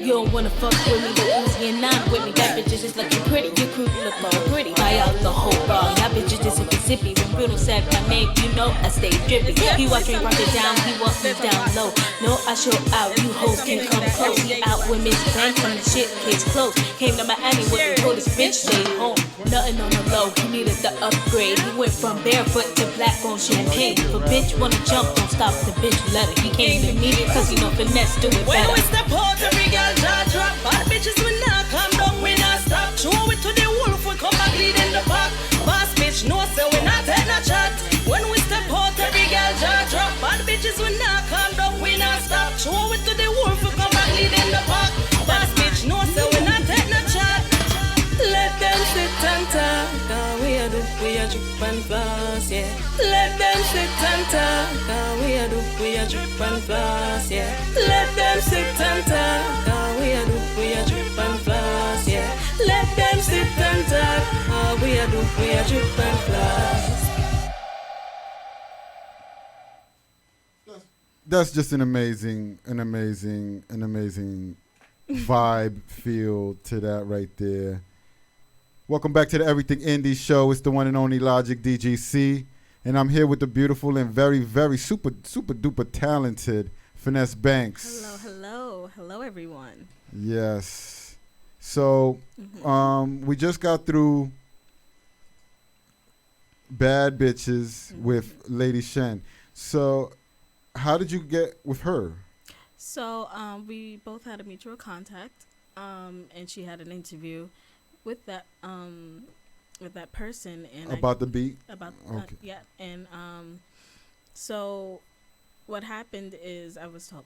You don't wanna fuck with me, but Uzi and 9 with me. That bitches is looking pretty. Your crew look all pretty. Buy out the whole bar. That bitches is Mississippi. When Bruno said my name, you know I stay drippy. He watch me rock it down. He walk me down low. No, I show out. You hoes can come close. He out with Miss Bank from the shit case close. Came to Miami with me. Told this bitch stay home. Nothing on the low. He needed the upgrade. He went from barefoot to black on champagne. If a bitch wanna jump, don't stop the bitch. Let her. He came to me cause he know Fynesse do it better. When we step out, every girl jaw drop. Bad bitches we not come down, we not stop. Show it to the wolf, we come back lead in the pack. Boss bitch, no say we not take no chat. When we step out, every girl jaw drop. Bad bitches we not come down, we not stop. Show it to the wolf, we come back lead in the pack. Boss bitch, no say we not take no chat. Let them sit and talk. We are drip and floss, yeah. Let them sit and talk. We are drip and floss, yeah. Let them sit and talk. We are drip and floss, yeah. Let them sit and talk. We are drip and floss. That's just an amazing vibe feel to that right there. Welcome back to the Everything Indie Show. It's the one and only Logic DGC. And I'm here with the beautiful and very, very super duper talented Fynesse Banks. Hello, everyone. Yes. So, we just got through Bad Bitches with Lady Shen. So, how did you get with her? So, we both had a mutual contact, and she had an interview with that person, and about the beat. And so what happened is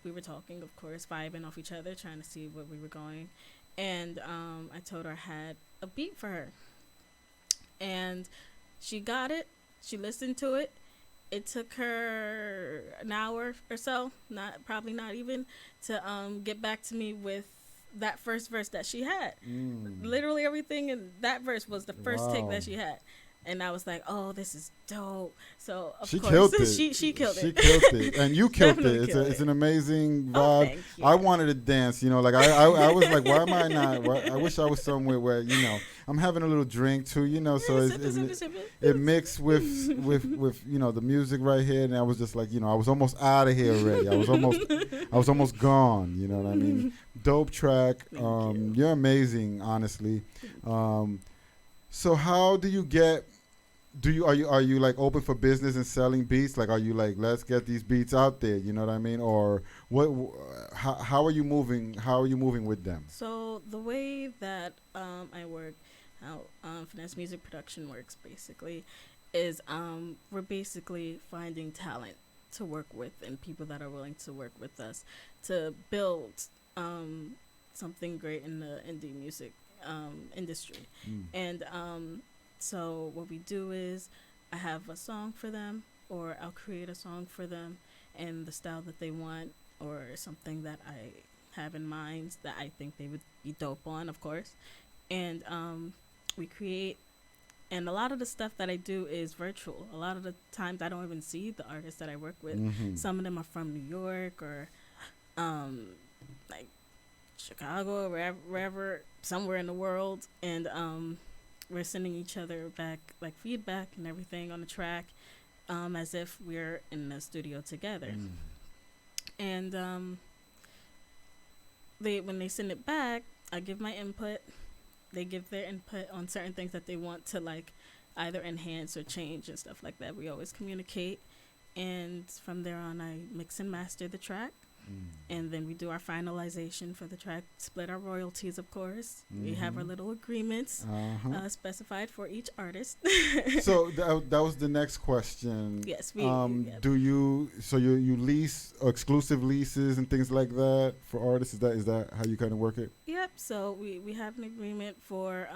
we were talking, of course, vibing off each other, trying to see where we were going, and I told her I had a beat for her, and she got it. She listened to it. It took her an hour or so, probably not even, to get back to me with that first verse that she had. Literally everything in that verse was the first take that she had. and I was like, oh, this is dope. So of She course killed it. she killed it. She killed it, and you killed it. Definitely killed It's an amazing Oh, vibe. thank you. I wanted to dance. You know, like I was like, why am I not? I wish I was somewhere where I'm having a little drink too. So it mixed with the music right here, and I was just like, I was almost out of here already. I was almost gone. You know what I mean? Dope track. You're amazing, honestly. So how do you get? Are you like open for business and selling beats? Like, are you like, let's get these beats out there? You know what I mean? Or what? How are you moving? How are you moving with them? So the way that I work, how Fynesse music production works basically, is we're basically finding talent to work with and people that are willing to work with us to build something great in the indie music industry. And so what we do is I have a song for them, or I'll create a song for them in the style that they want, or something that I have in mind that I think they would be dope on, of course. And we create, and a lot of the stuff that I do is virtual. A lot of the times I don't even see the artists that I work with. Some of them are from New York or like Chicago, or wherever, somewhere in the world. And we're sending each other back like feedback and everything on the track, as if we're in the studio together. And when they send it back, I give my input. They give their input on certain things that they want to like either enhance or change and stuff like that. We always communicate, and from there on I mix and master the track. And then we do our finalization for the track, split our royalties, of course. We have our little agreements specified for each artist. So that was the next question. Yes, do you lease exclusive leases and things like that for artists? Is that how you kind of work it? Yep. So we have an agreement for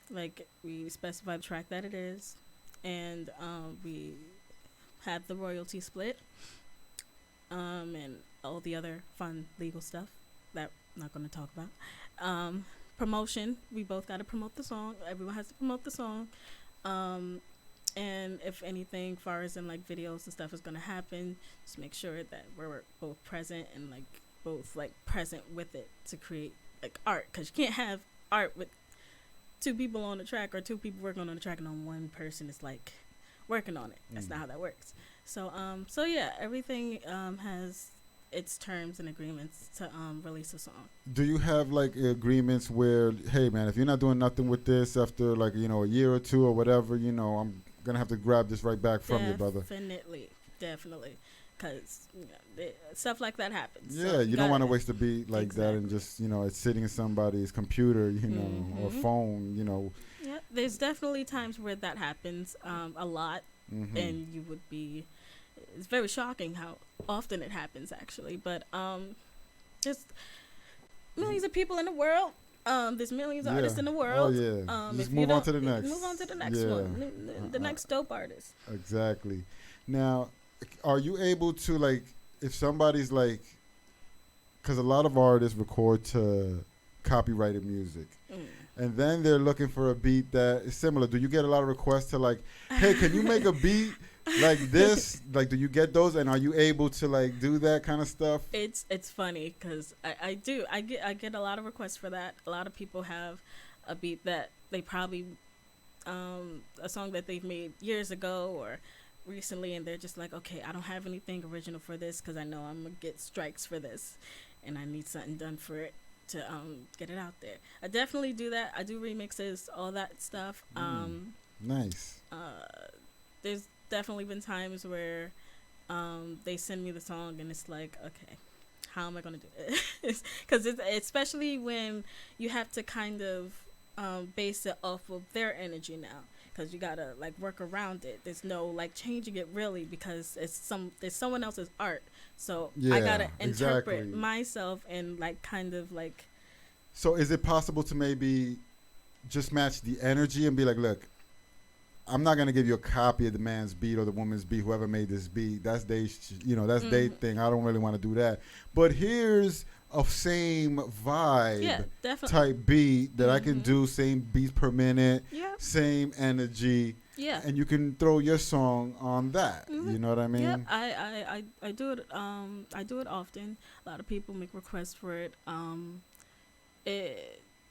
like we specify the track that it is, and we have the royalty split. And all the other fun legal stuff that I'm not going to talk about. Promotion, we both got to promote the song. Everyone has to promote the song. And if anything, far as in like videos and stuff is going to happen, just make sure that we're both present and like both like present with it to create like art. Because you can't have art with two people on the track or two people working on the track and on one person is like working on it. That's not how that works. So yeah, everything has its terms and agreements to release a song. Do you have like agreements where, hey man, if you're not doing nothing with this after like a year or two or whatever, I'm gonna have to grab this right back from you, brother. Definitely, because stuff like that happens. Yeah, so you don't want to waste a beat like that and just it's sitting in somebody's computer, or phone, Yeah, there's definitely times where that happens a lot, and you would be. It's very shocking how often it happens, actually. But just millions of people in the world. There's millions of artists in the world. Oh yeah. Just move on to the next. Move on to the next one. The next dope artist. Exactly. Now, are you able to like, if somebody's like, because a lot of artists record to copyrighted music. And then they're looking for a beat that is similar. Do you get a lot of requests to like, hey, can you make a beat like this? Like, do you get those? And are you able to like do that kind of stuff? It's funny because I get a lot of requests for that. A lot of people have a beat that they probably a song that they've made years ago or recently, and they're just like, okay, I don't have anything original for this because I know I'm gonna get strikes for this, and I need something done for it to get it out there. I definitely do that. I do remixes, all that stuff. Nice. There's definitely been times where they send me the song and it's like, okay, how am I going to do it? Because especially when you have to kind of base it off of their energy now, because you got to like work around it. There's no like changing it really because it's someone else's art. So I got to interpret myself and like kind of like. So is it possible to maybe just match the energy and be like, look, I'm not gonna give you a copy of the man's beat or the woman's beat, whoever made this beat. That's that's their thing. I don't really want to do that. But here's a same vibe type beat that I can do, same beats per minute, same energy. Yeah. And you can throw your song on that. You know what I mean? Yeah, I do it. I do it often. A lot of people make requests for it.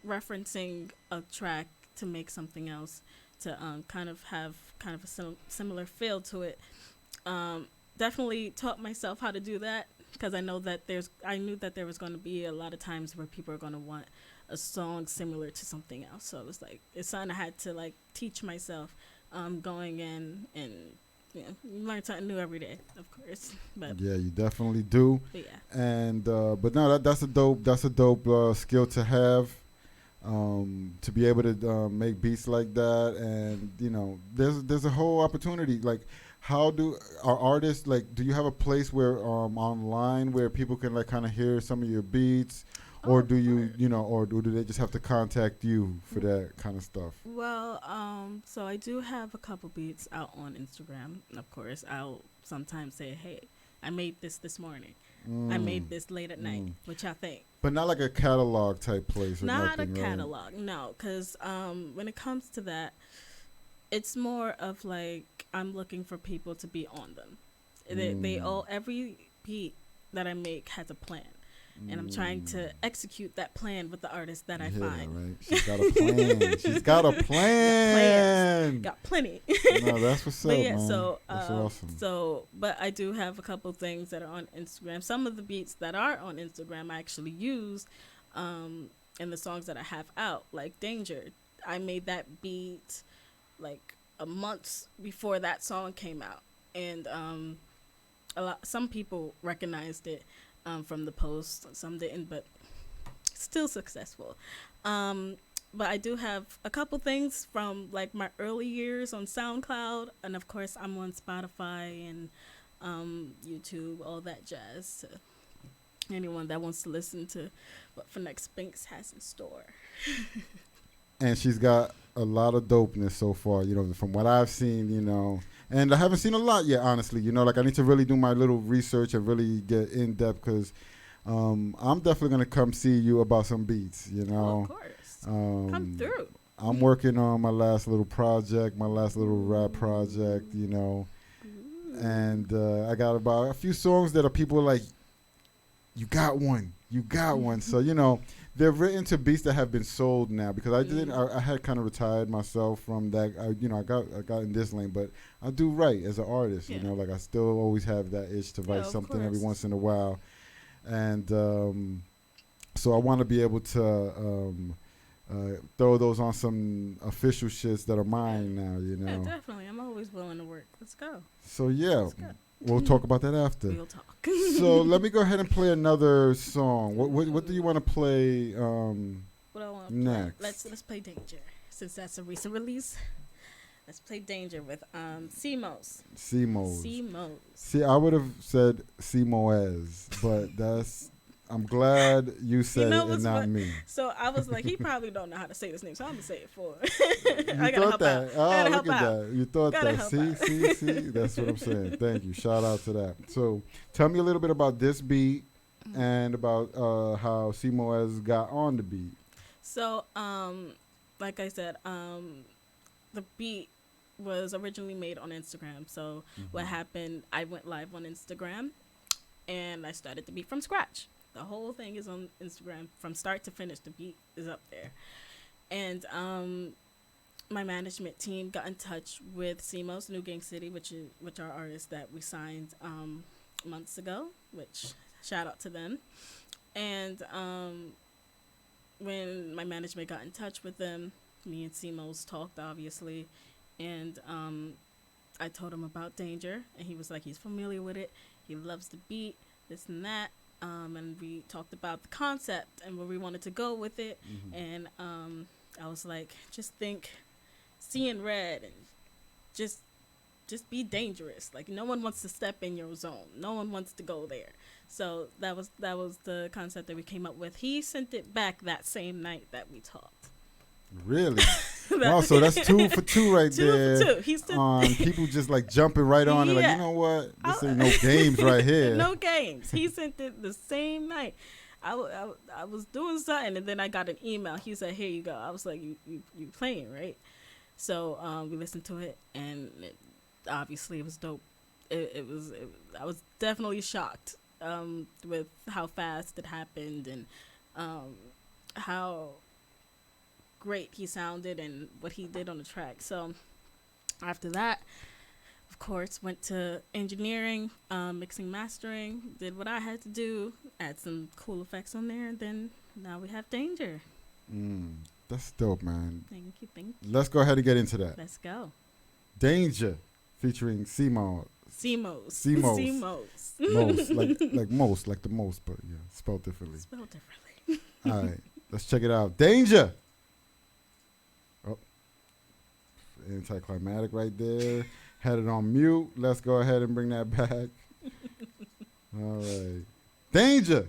Referencing a track to make something else to kind of have kind of a similar feel to it. Definitely taught myself how to do that because I knew that there was going to be a lot of times where people are going to want a song similar to something else. So it was like it's something I had to like teach myself. Going in and learn something new every day, of course. But yeah, you definitely do. But yeah. And but no, that's a dope skill to have. To be able to make beats like that, and there's a whole opportunity. Like, how do our artists like? Do you have a place where online where people can like kind of hear some of your beats? Or do you, or do they just have to contact you for that kind of stuff? Well, so I do have a couple beats out on Instagram. Of course, I'll sometimes say, hey, I made this morning. I made this late at night. What y'all think? But not like a catalog type place or not nothing, a catalog, no. Because when it comes to that, it's more of like I'm looking for people to be on them. They all, every beat that I make has a plan. And I'm trying to execute that plan with the artist that I find. Right. She's got a plan. She's got a plan. Got plenty. No, that's what's up, yeah, man. So, that's awesome. So, but I do have a couple things that are on Instagram. Some of the beats that are on Instagram I actually use in the songs that I have out, like Danger. I made that beat like a month before that song came out. And some people recognized it. From the post, some didn't, but still successful. But I do have a couple things from like my early years on SoundCloud, and of course I'm on Spotify and YouTube, all that jazz. To anyone that wants to listen to what Fynesse Binks has in store. And she's got a lot of dopeness so far, from what I've seen, And I haven't seen a lot yet, honestly. Like I need to really do my little research and really get in depth because I'm definitely going to come see you about some beats, Oh, of course. Come through. I'm working on my last little project, my last little rap project, And I got about a few songs that are people like, you got one. So, they're written to beats that have been sold now because I had kind of retired myself from that. I got in this lane, but I do write as an artist. Like I still always have that itch to write something every once in a while, and so I want to be able to throw those on some official shits that are mine now. Yeah, definitely. I'm always willing to work. Let's go. So yeah. Let's go. We'll talk about that after. We'll talk. So let me go ahead and play another song. What do you want to play what I want to next? Play? Let's play Danger since that's a recent release. Let's play Danger with C-Mos. C-Mos. See, I would have said C-Moez, but that's. I'm glad you said it and not me. So I was like, he probably don't know how to say this name, so I'm gonna say it for him. I gotta help out. Oh, look at that. You thought gotta that. See? That's what I'm saying. Thank you. Shout out to that. So tell me a little bit about this beat and about how C-Moez got on the beat. So, like I said, the beat was originally made on Instagram. So what happened, I went live on Instagram and I started the beat from scratch. The whole thing is on Instagram from start to finish. The beat is up there. And my management team got in touch with C-Mos, New Gang City, which are artists that we signed months ago, which shout out to them. And when my management got in touch with them, me and C-Mos talked, obviously. And I told him about Danger, and he was like, he's familiar with it. He loves the beat, this and that. And we talked about the concept and where we wanted to go with it. And I was like, just think seeing red and just be dangerous. Like, no one wants to step in your zone. No one wants to go there. So that was the concept that we came up with. He sent it back that same night that we talked. Really? Also, that's 2 for 2 right Two there. for two. He said on people just like jumping right on it. Like, you know what? This ain't no games right here. No games. He sent it the same night. I was doing something, and then I got an email. He said, "Here you go." I was like, "You playing, right?" So we listened to it, and obviously it was dope. I was definitely shocked with how fast it happened and how great he sounded and what he did on the track. So after that, of course, went to engineering, mixing, mastering, did what I had to do, add some cool effects on there, and then now we have Danger. That's dope, man. Thank you. Let's go ahead and get into that. Let's go. Danger, featuring Cmos. Most, like the most, but yeah, spelled differently. All right, let's check it out. Danger. Oh, anticlimactic right there. Had it on mute. Let's go ahead and bring that back. All right. Danger.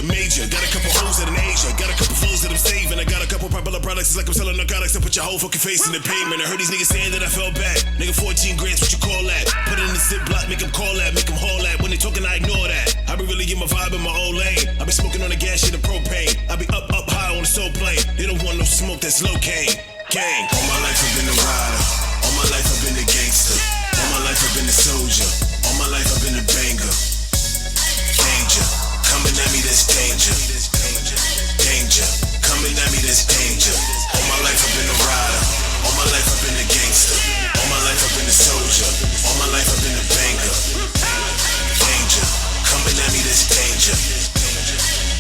Major. Got a couple hoes that in Asia. Got a couple flows that I'm saving. I got a couple popular products. It's like I'm selling narcotics. I put your whole fucking face in the pavement. I heard these niggas saying that I fell back. Nigga, 14 grams, what you call that? Put it in the zip block, make them call that, make them haul that. When they talking, I ignore that. I be really getting my vibe in my own lane. I be smoking on the gas shit and propane. I be up high on the soul plane. They don't want no smoke, that's locaine. Gang. All my life I've been a rider. All my life I've been a gangster. All my life I've been a soldier. All my life I've been a banger. Danger. Coming at me, that's danger. Danger. Coming at me, that's danger. All my life I've been a rider. All my life I've been a gangster. All my life I've been a soldier. All my life I've been a banger. Danger. Coming at me, that's danger.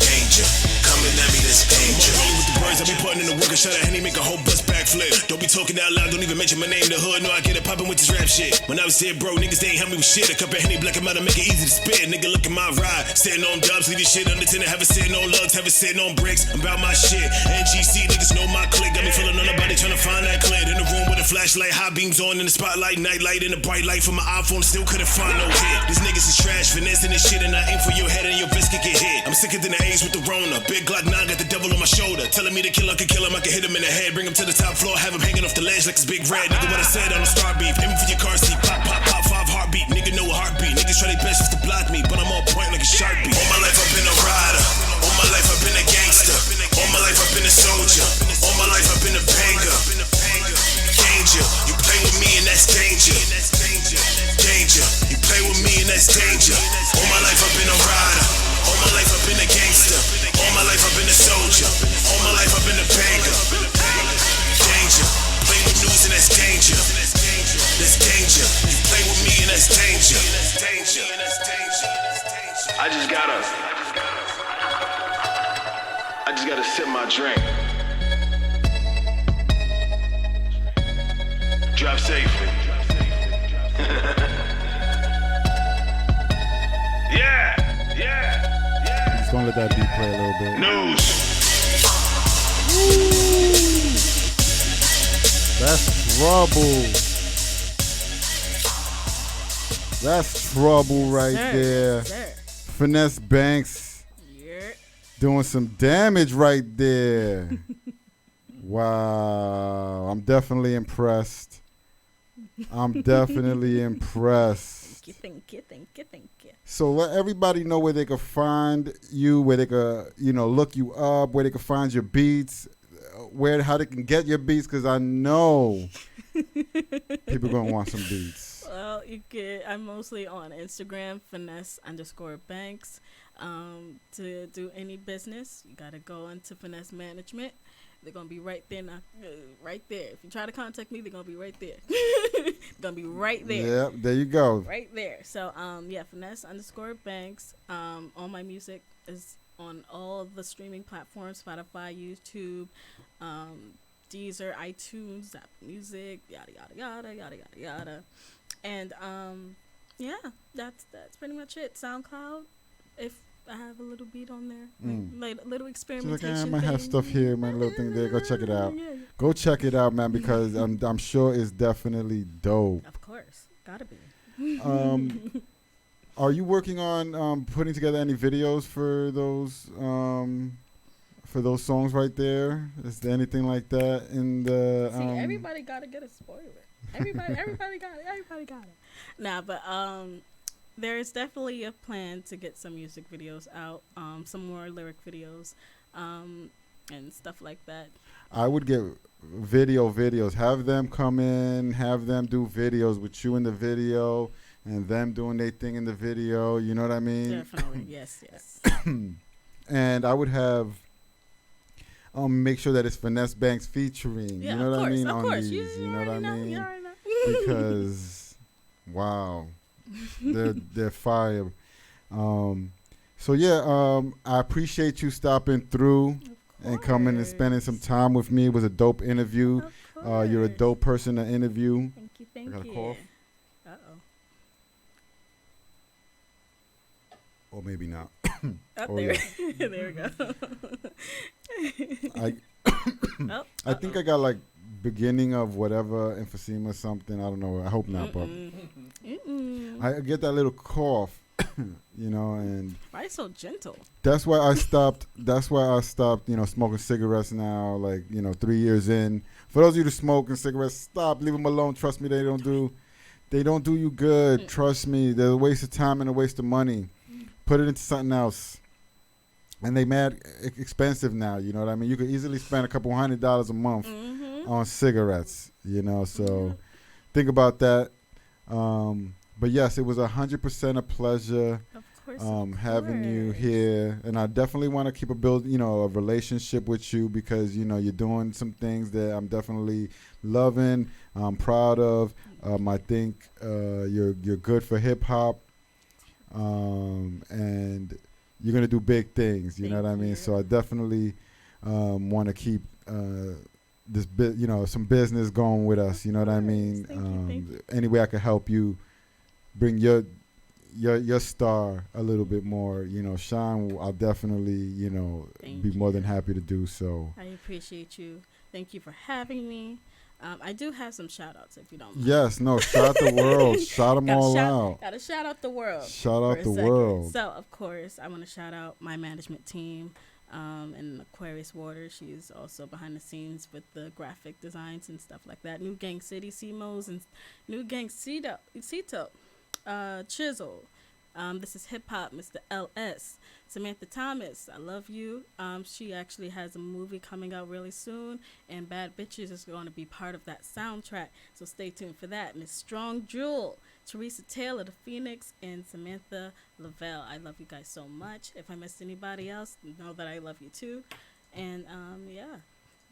Danger. Coming at me, that's danger. Rolling with the birds, I be putting in the work and shut a Henny, make a whole bus backflip. Don't be talking out loud, don't even mention my name. The hood know I get it poppin' with this rap shit. When I was there, bro, niggas they ain't help me with shit. A cup of Henny, black 'em out and make it easy to spit. Nigga, look at my ride, sitting on dubs, leave your shit unattended. Have it sitting on lugs, have it sitting on bricks. I'm about my shit. NGC niggas know my clique. Got me feeling on nobody trying to find that clip. In the room with a flashlight, high beams on in the spotlight, night light in the bright light from my iPhone. Still couldn't find no hit. These niggas is trash, finessing this shit, and I aim for your head and your vest could get hit. I'm sicker than the A's with the Rona. Big Glock 9 got the devil on my shoulder. Telling me to kill, I can kill him, I can hit him in the head. Bring him to the top floor, have him hanging off the ledge like it's Big Red. Nigga, what I said on the star beef. Aiming for your car seat, pop, pop, pop, 5 heartbeat. Nigga, know a heartbeat. Niggas try their best just to block me, but I'm on point like a shark beat. All my life I've been a rider. All my life I've been a gangster. All my life I've been a soldier. All my life I've been a banger. Danger. You play with me and that's danger. Danger. You play with me and that's danger. All my life I've been a rider. All my life I've been a gangster. All my life I've been a soldier. All my life I've been a banger. Danger. Play with news and that's danger. That's danger. You play with me and that's danger. I just gotta sip my drink. Drive safely. Yeah. Just gonna let that beat play a little bit. News. That's trouble. That's trouble right there. Fynesse Banks doing some damage right there. Wow. I'm definitely impressed. Thank you. So let everybody know where they can find you, where they can, look you up, where they can find your beats, how they can get your beats, because I know people gonna want some beats. Well, I'm mostly on Instagram, Fynesse_Banks. To do any business, you gotta go into Fynesse Management. They're gonna be right there now, right there. If you try to contact me, they're gonna be right there. They're gonna be right there. Yep, there you go. Right there. So Fynesse_Banks. All my music is on all the streaming platforms: Spotify, YouTube, Deezer, iTunes, Apple Music, yada yada yada. And that's pretty much it. SoundCloud. If I have a little beat on there, Mm. like a little She's experimentation. like, I might have thing. stuff here, man. A little thing there. Go check it out. Yeah. Go check it out, man, because I'm sure it's definitely dope. Of course, gotta be. Are you working on putting together any videos for those songs right there? Is there anything like that in the? See, everybody gotta get a spoiler. Everybody got it. Everybody got it. Nah, but there is definitely a plan to get some music videos out, some more lyric videos, and stuff like that. I would get videos. Have them come in. Have them do videos with you in the video, and them doing their thing in the video. You know what I mean? Definitely, yes. And I would have make sure that it's Fynesse Banks featuring. Yeah, you know of what course, I mean? of On course. these, you know what I mean? You already know. Because wow, they're fire. So yeah, I appreciate you stopping through and coming and spending some time with me. It was a dope interview. You're a dope person to interview. Thank you. I got a cough. Or maybe not. There we go. I think I got like beginning of whatever emphysema or something. I don't know. I hope not, but I get that little cough, and why so gentle? That's why I stopped. Smoking cigarettes now. 3 years in. For those of you that smoking cigarettes, stop. Leave them alone. Trust me, they don't do you good. Trust me, they're a waste of time and a waste of money. Put it into something else. And they mad expensive now, you know what I mean? You could easily spend a couple $100 a month on cigarettes, so think about that. But yes, it was 100% a pleasure having you here. And I definitely want to keep a relationship with you because, you're doing some things that I'm definitely loving, I'm proud of. I think you're good for hip hop. And you're going to do big things, you know what I mean? So I definitely want to keep this some business going with us, you know what I mean? Thank you. Any way I can help you bring your star a little bit more, shine, I'll definitely, be more than happy to do so. I appreciate you. Thank you for having me. I do have some shout outs if you don't mind. Yes, no, shout the world. Shout them all out. Gotta shout out the world. Shout out the world. So, of course, I want to shout out my management team in Aquarius Water. She's also behind the scenes with the graphic designs and stuff like that. New Gang City, C-Mos, and New Gang Cito, Chisel. This is Hip Hop, Mr. LS. Samantha Thomas, I love you. She actually has a movie coming out really soon, and Bad Bitches is going to be part of that soundtrack, so stay tuned for that. Miss Strong Jewel, Teresa Taylor, The Phoenix, and Samantha Lavelle. I love you guys so much. If I missed anybody else, know that I love you too. And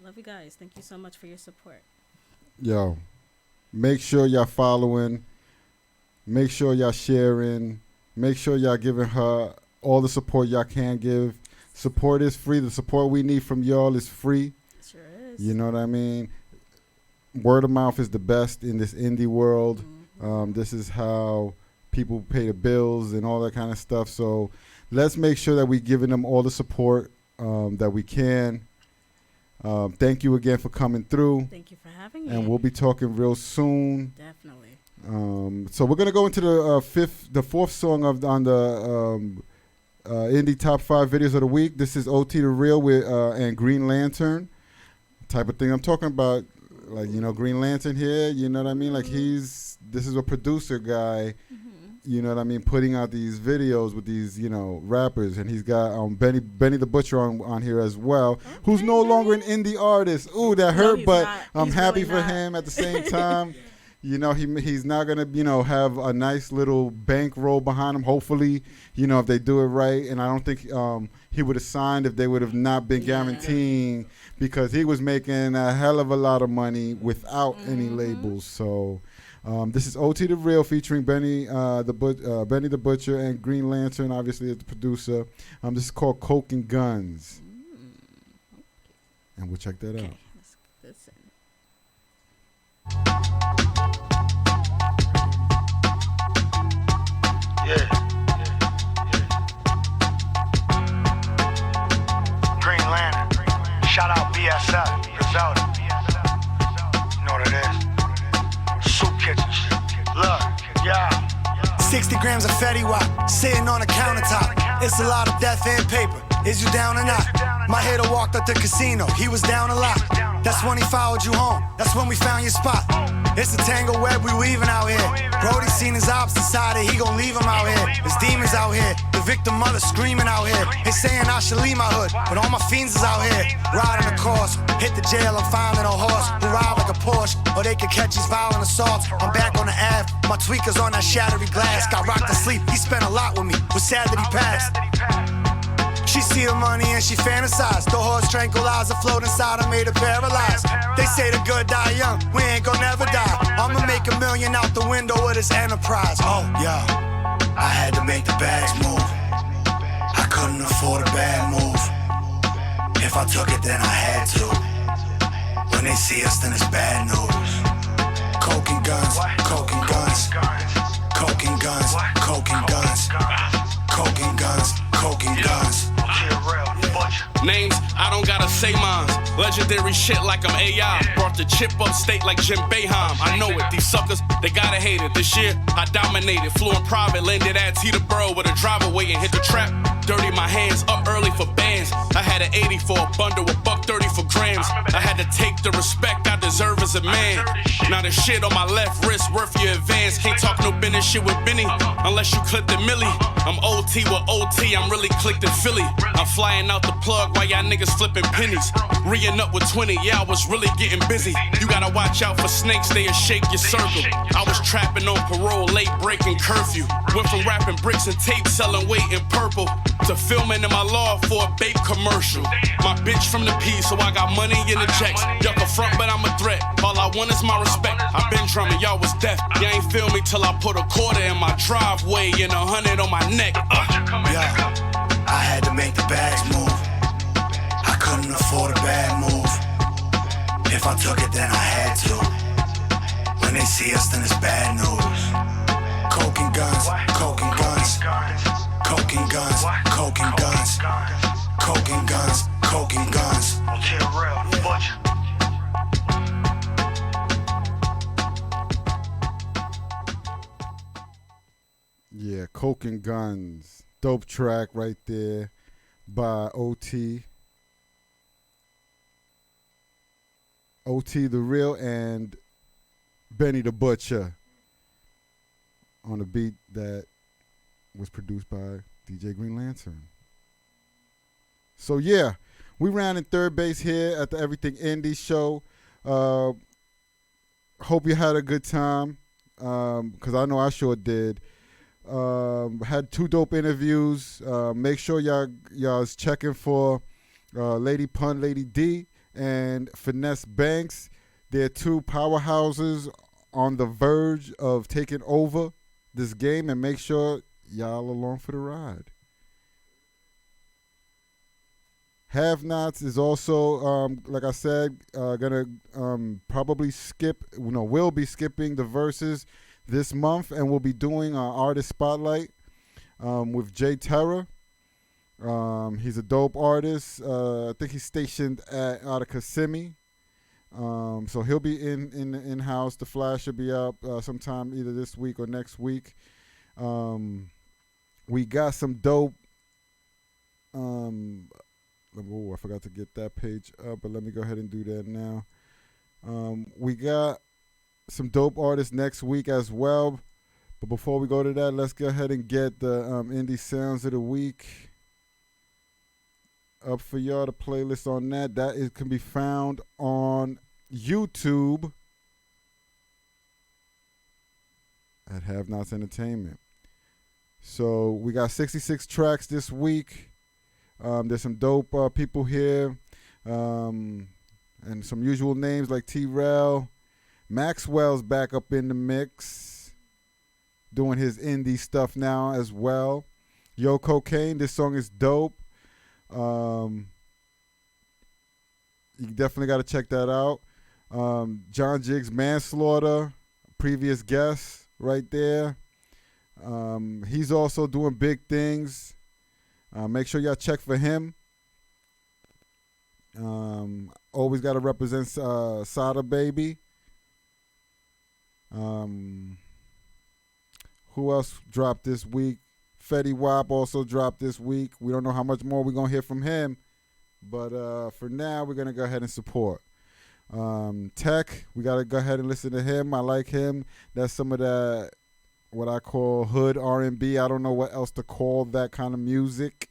love you guys. Thank you so much for your support. Yo, make sure y'all following. Make sure y'all sharing. Make sure y'all giving her all the support y'all can give. Support is free. The support we need from y'all is free. It sure is. You know what I mean? Word of mouth is the best in this indie world. This is how people pay the bills and all that kind of stuff. So let's make sure that we're giving them all the support that we can. Thank you again for coming through. Thank you for having me. And we'll be talking real soon. Definitely. So we're gonna go into the fourth song on the indie top 5 videos of the week. This is OT the Real with and Green Lantern, type of thing I'm talking about. Green Lantern here. You know what I mean? This is a producer guy. You know what I mean? Putting out these videos with these rappers, and he's got Benny the Butcher on here as well, who's no longer an indie artist. Ooh, that hurt, but not. I'm happy really for not. him at the same time. He's not gonna, have a nice little bankroll behind him. Hopefully, if they do it right. And I don't think he would have signed if they would have not been guaranteeing, because he was making a hell of a lot of money without any labels. So this is OT the Real featuring Benny the Butcher and Green Lantern, obviously as the producer. This is called Coke and Guns, and we'll check that out. Let's get this in. 60 grams of Fetty Wap sitting on the countertop. It's a lot of death and paper. Is you down or not? My hater walked up the casino. He was down a lot. That's when he followed you home. That's when we found your spot. It's a tangle web we weaving out here. Brody seen his ops, decided he gon' leave him out here. There's demons out here. The victim mother screaming out here. They saying I should leave my hood, but all my fiends is out here. Riding the course, hit the jail, I'm finding a horse who ride like a Porsche, or they could catch these violent assaults. I'm back on the Ave, my tweakers on that shattery glass. Got rocked to sleep, he spent a lot with me. Was sad that he passed. She see the money and she fantasized. The horse tranquilizer float inside her, made her paralyzed. They say the good die young, we ain't gon' never die. I'ma make $1 million out the window of this enterprise. Oh, yeah, I had to make the bags move. I couldn't afford a bad move. If I took it, then I had to. When they see us, then it's bad news. Coke and guns, coke and guns. Coke and guns, coke and guns. Coke and guns, coke and guns. Names, I don't gotta say mine. Legendary shit like I'm AI. Brought the chip up state like Jim Boeheim. I know it, these suckers, they gotta hate it. This year, I dominated. Flew in private, landed at Teterboro with a driver waiting. Hit the trap, dirty my hands, up early for bands. I had an 80 for a bundle, $1.30 for grams. I had to take the respect I deserve as a man. Now the shit on my left wrist worth your advance. Can't talk no business shit with Benny unless you clip the millie. I'm OT with OT, I'm really clicked in Philly. I'm flying out the plug while y'all niggas flipping pennies. Re-ing up with 20, yeah, I was really getting busy. You gotta watch out for snakes, they'll shake your circle. I was trapping on parole, late breaking curfew. Went from rapping bricks and tape, selling weight in purple, to filming in my law for a babe commercial. My bitch from the P, so I got money in the checks. Y'all can front, but I'm a threat. All I want is my respect. I been drumming, y'all was deaf. Y'all ain't feel me till I put a quarter in my driveway and 100 on my neck. Yeah, I had to make the bags move. I couldn't afford a bad move. If I took it, then I had to. When they see us, then it's bad news. Coke and guns, coke and guns. Coke and guns, coke and guns. Coke and guns, coke and guns. Yeah, Coke and Guns. Dope track right there by OT. OT the Real and Benny the Butcher on a beat that was produced by DJ Green Lantern. So yeah, we rounding third base here at the Everything Indie show. Hope you had a good time, because I know I sure did. Had 2 dope interviews. Make sure y'all's checking for Lady Pun, Lady D, and Fynesse Banks. They're 2 powerhouses on the verge of taking over this game, and make sure y'all along for the ride. Have Nots is also, like I said, gonna probably will be skipping the verses this month, and we'll be doing our artist spotlight with Terra. He's a dope artist. I think he's stationed out of Kissimmee. So he'll be in-house. The Flash should be up sometime either this week or next week. We got some dope. I forgot to get that page up, but let me go ahead and do that now. We got some dope artists next week as well. But before we go to that, let's go ahead and get the Indie Sounds of the Week up for y'all. The playlist on that can be found on YouTube at Have Nots Entertainment. So we got 66 tracks this week. There's some dope people here, and some usual names like T-Rel. Maxwell's back up in the mix, doing his indie stuff now as well. Yo Cocaine, this song is dope. You definitely got to check that out. John Jiggs, Manslaughter, previous guest right there. He's also doing big things. Make sure y'all check for him. Always got to represent Sada Baby. Who Who else dropped this week? Fetty Wap also dropped this week. We don't know how much more we're going to hear from him. But for now, we're going to go ahead and support. Tech, we got to go ahead and listen to him. I like him. That's some of that, what I call hood R&B. I don't know what else to call that kind of music.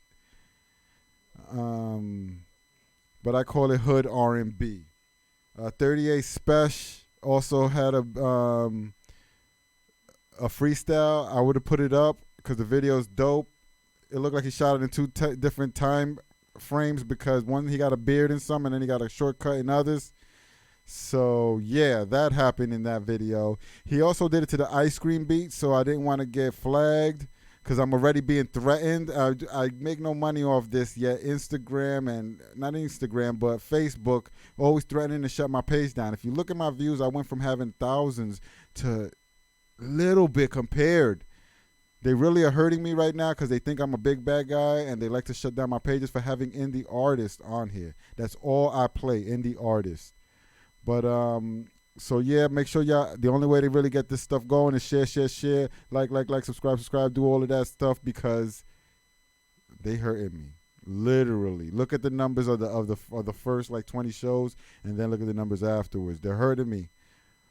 But I call it hood R&B. 38 Special also had a freestyle. I would have put it up because the video is dope. It looked like he shot it in two different time frames because one, he got a beard in some and then he got a shortcut in others. So yeah, that happened in that video. He also did it to the ice cream beat, so I didn't want to get flagged because I'm already being threatened. I make no money off this yet. Instagram and not Instagram, but Facebook always threatening to shut my page down. If you look at my views, I went from having thousands to little bit compared. They really are hurting me right now because they think I'm a big bad guy and they like to shut down my pages for having indie artists on here. That's all I play, indie artists. But so yeah, make sure y'all, the only way to really get this stuff going is share, like, subscribe, do all of that stuff because they hurting me. Literally. Look at the numbers of the first like 20 shows and then look at the numbers afterwards. They're hurting me.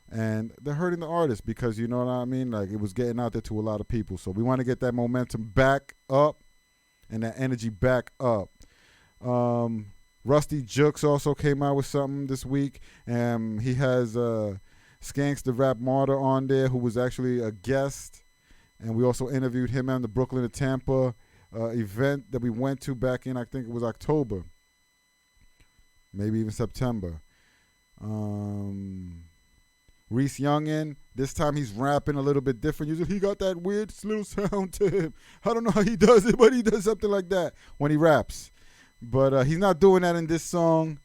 And they're hurting the artists because, you know what I mean? Like, it was getting out there to a lot of people. So we want to get that momentum back up and that energy back up. Rusty Jukes also came out with something this week. And he has Skanks the Rap Martyr on there, who was actually a guest. And we also interviewed him on the Brooklyn to Tampa event that we went to back in, I think it was October. Maybe even September. Reese Youngin, this time he's rapping a little bit different. Usually he got that weird little sound to him. I don't know how he does it, but he does something like that when he raps. But he's not doing that in this song.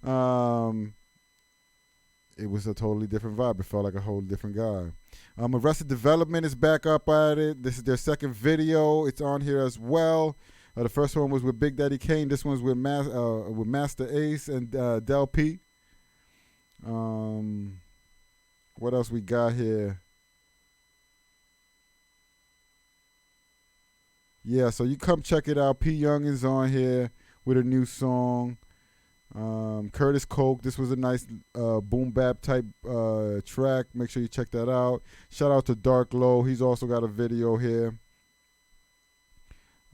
It was a totally different vibe. It felt like a whole different guy. Arrested Development is back up at it. This is their second video. It's on here as well. The first one was with Big Daddy Kane. This one's with Master Ace and Del P. What else we got here? Yeah, so you come check it out. P. Young is on here with a new song. Curtis Coke. This was a nice boom bap type track. Make sure you check that out. Shout out to Dark Low. He's also got a video here.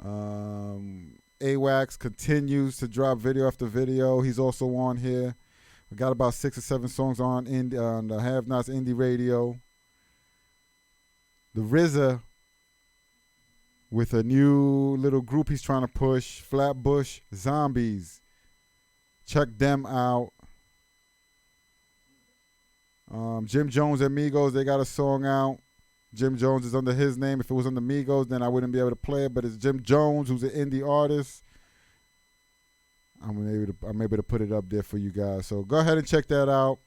AWAX continues to drop video after video. He's also on here. We got about 6 or 7 songs on the Have Nots Indie Radio. The RZA with a new little group he's trying to push, Flatbush Zombies. Check them out. Jim Jones and Migos, they got a song out. Jim Jones is under his name. If it was under Migos, then I wouldn't be able to play it, but it's Jim Jones, who's an indie artist. I'm able to put it up there for you guys. So go ahead and check that out.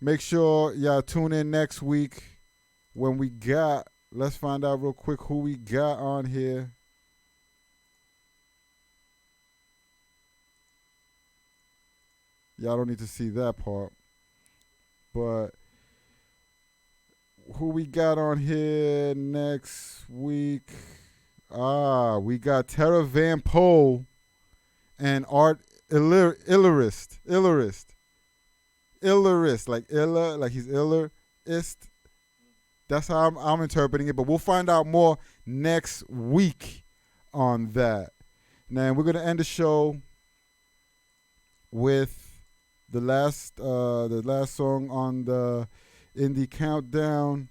Make sure y'all tune in next week when we got, let's find out real quick who we got on here. Y'all don't need to see that part. But who we got on here next week? We got Terra Van Poe and Art Illerist, like Illa, like he's Illerist. That's how I'm interpreting it, but we'll find out more next week on that. Now we're gonna end the show with the last song on the Indie Countdown.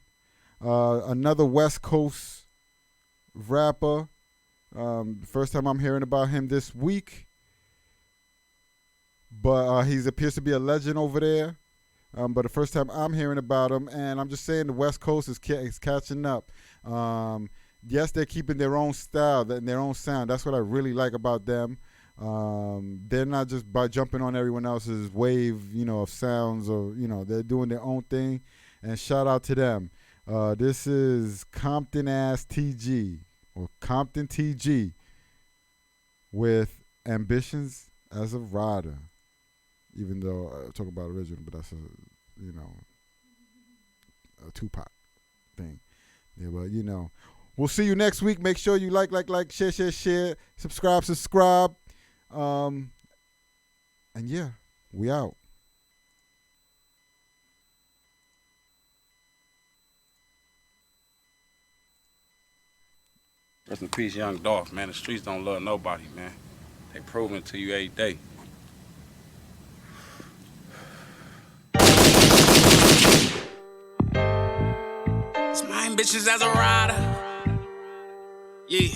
Another West Coast rapper. First time I'm hearing about him this week. But he appears to be a legend over there. But the first time I'm hearing about him, and I'm just saying the West Coast is catching up. Yes, they're keeping their own style and their own sound. That's what I really like about them. They're not just by jumping on everyone else's wave, of sounds, or they're doing their own thing. And shout out to them. This is Compton Ass TG or Compton TG with Ambitions as a Rider. Even though I talk about original, but that's a Tupac thing. Yeah, well, you know. We'll see you next week. Make sure you like, share, subscribe. And yeah, we out. Rest in peace, Young Dolph, man. The streets don't love nobody, man. They proving it to you every day. It's my ambitions as a rider. Yeah.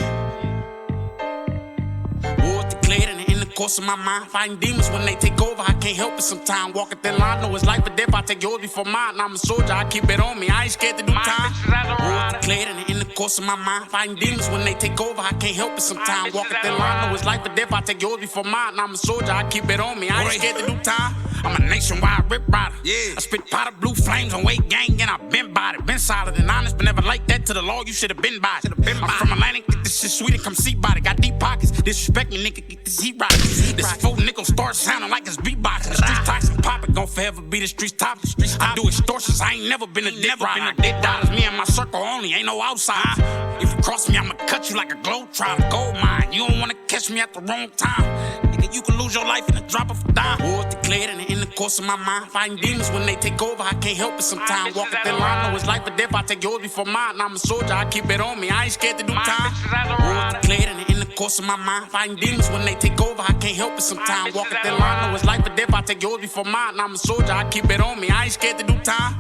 War declared in the course of my mind. Fighting demons when they take over. I can't help it sometimes. Walking thin line, know it's life or death. I take yours before mine. I'm a soldier, I keep it on me. I ain't scared to do time. War declared in the course of my mind. Fighting demons when they take over. I can't help it sometimes. Walking thin line, know it's life or death. I take yours before mine. I'm a soldier, I keep it on me. I ain't scared to do time. I'm a nationwide rip rider. Yeah. I spit powder blue flames on weight gang, and I've been by it. Been solid and honest, but never like that to the law. You should have been by it. I'm from Atlantic, get this shit sweet and come see by it. Got deep pockets, disrespect me, nigga, get this heat right. This 4 nickel start sounding like it's beatboxing. The streets toxic, pop it, gon' forever be the streets topic. I do extortions, I ain't never been a dick rider. Dick dollars, me and my circle only, ain't no outside. If you cross me, I'ma cut you like a globetrotter. Gold mine, you don't wanna catch me at the wrong time. Nigga, you can lose your life in the drop of a dime. War declared in the course of my mind. Fighting demons when they take over, I can't help it sometimes. Walking thin line, know it's life or death. I take yours before mine. I'm a soldier, I keep it on me. I ain't scared to do time. War declared in the course of my mind. Fighting demons when they take over, I can't help it sometimes. Walking thin line, know it's life or death. I take yours before mine. I'm a soldier, I keep it on me. I ain't scared to do time.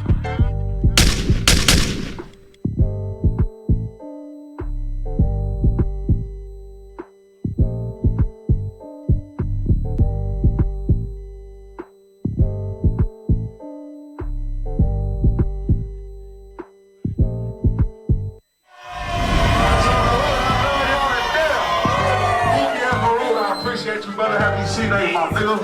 Appreciate you, brother. Happy to see you, my nigga.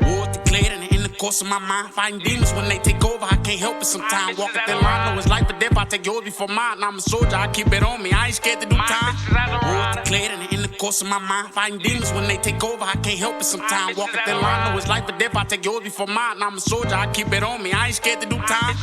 War declared in the course of my mind. Fighting demons when they take over, I can't help it sometimes. Walking thin line, know it's life or death. I take yours before mine. I'm a soldier, I keep it on me. I ain't scared to do time. War declared in the course of my mind. Fighting demons when they take over, I can't help it sometimes. Walking thin line, know it's life or death. I take yours before mine. I'm a soldier, I keep it on me. I ain't scared to do time.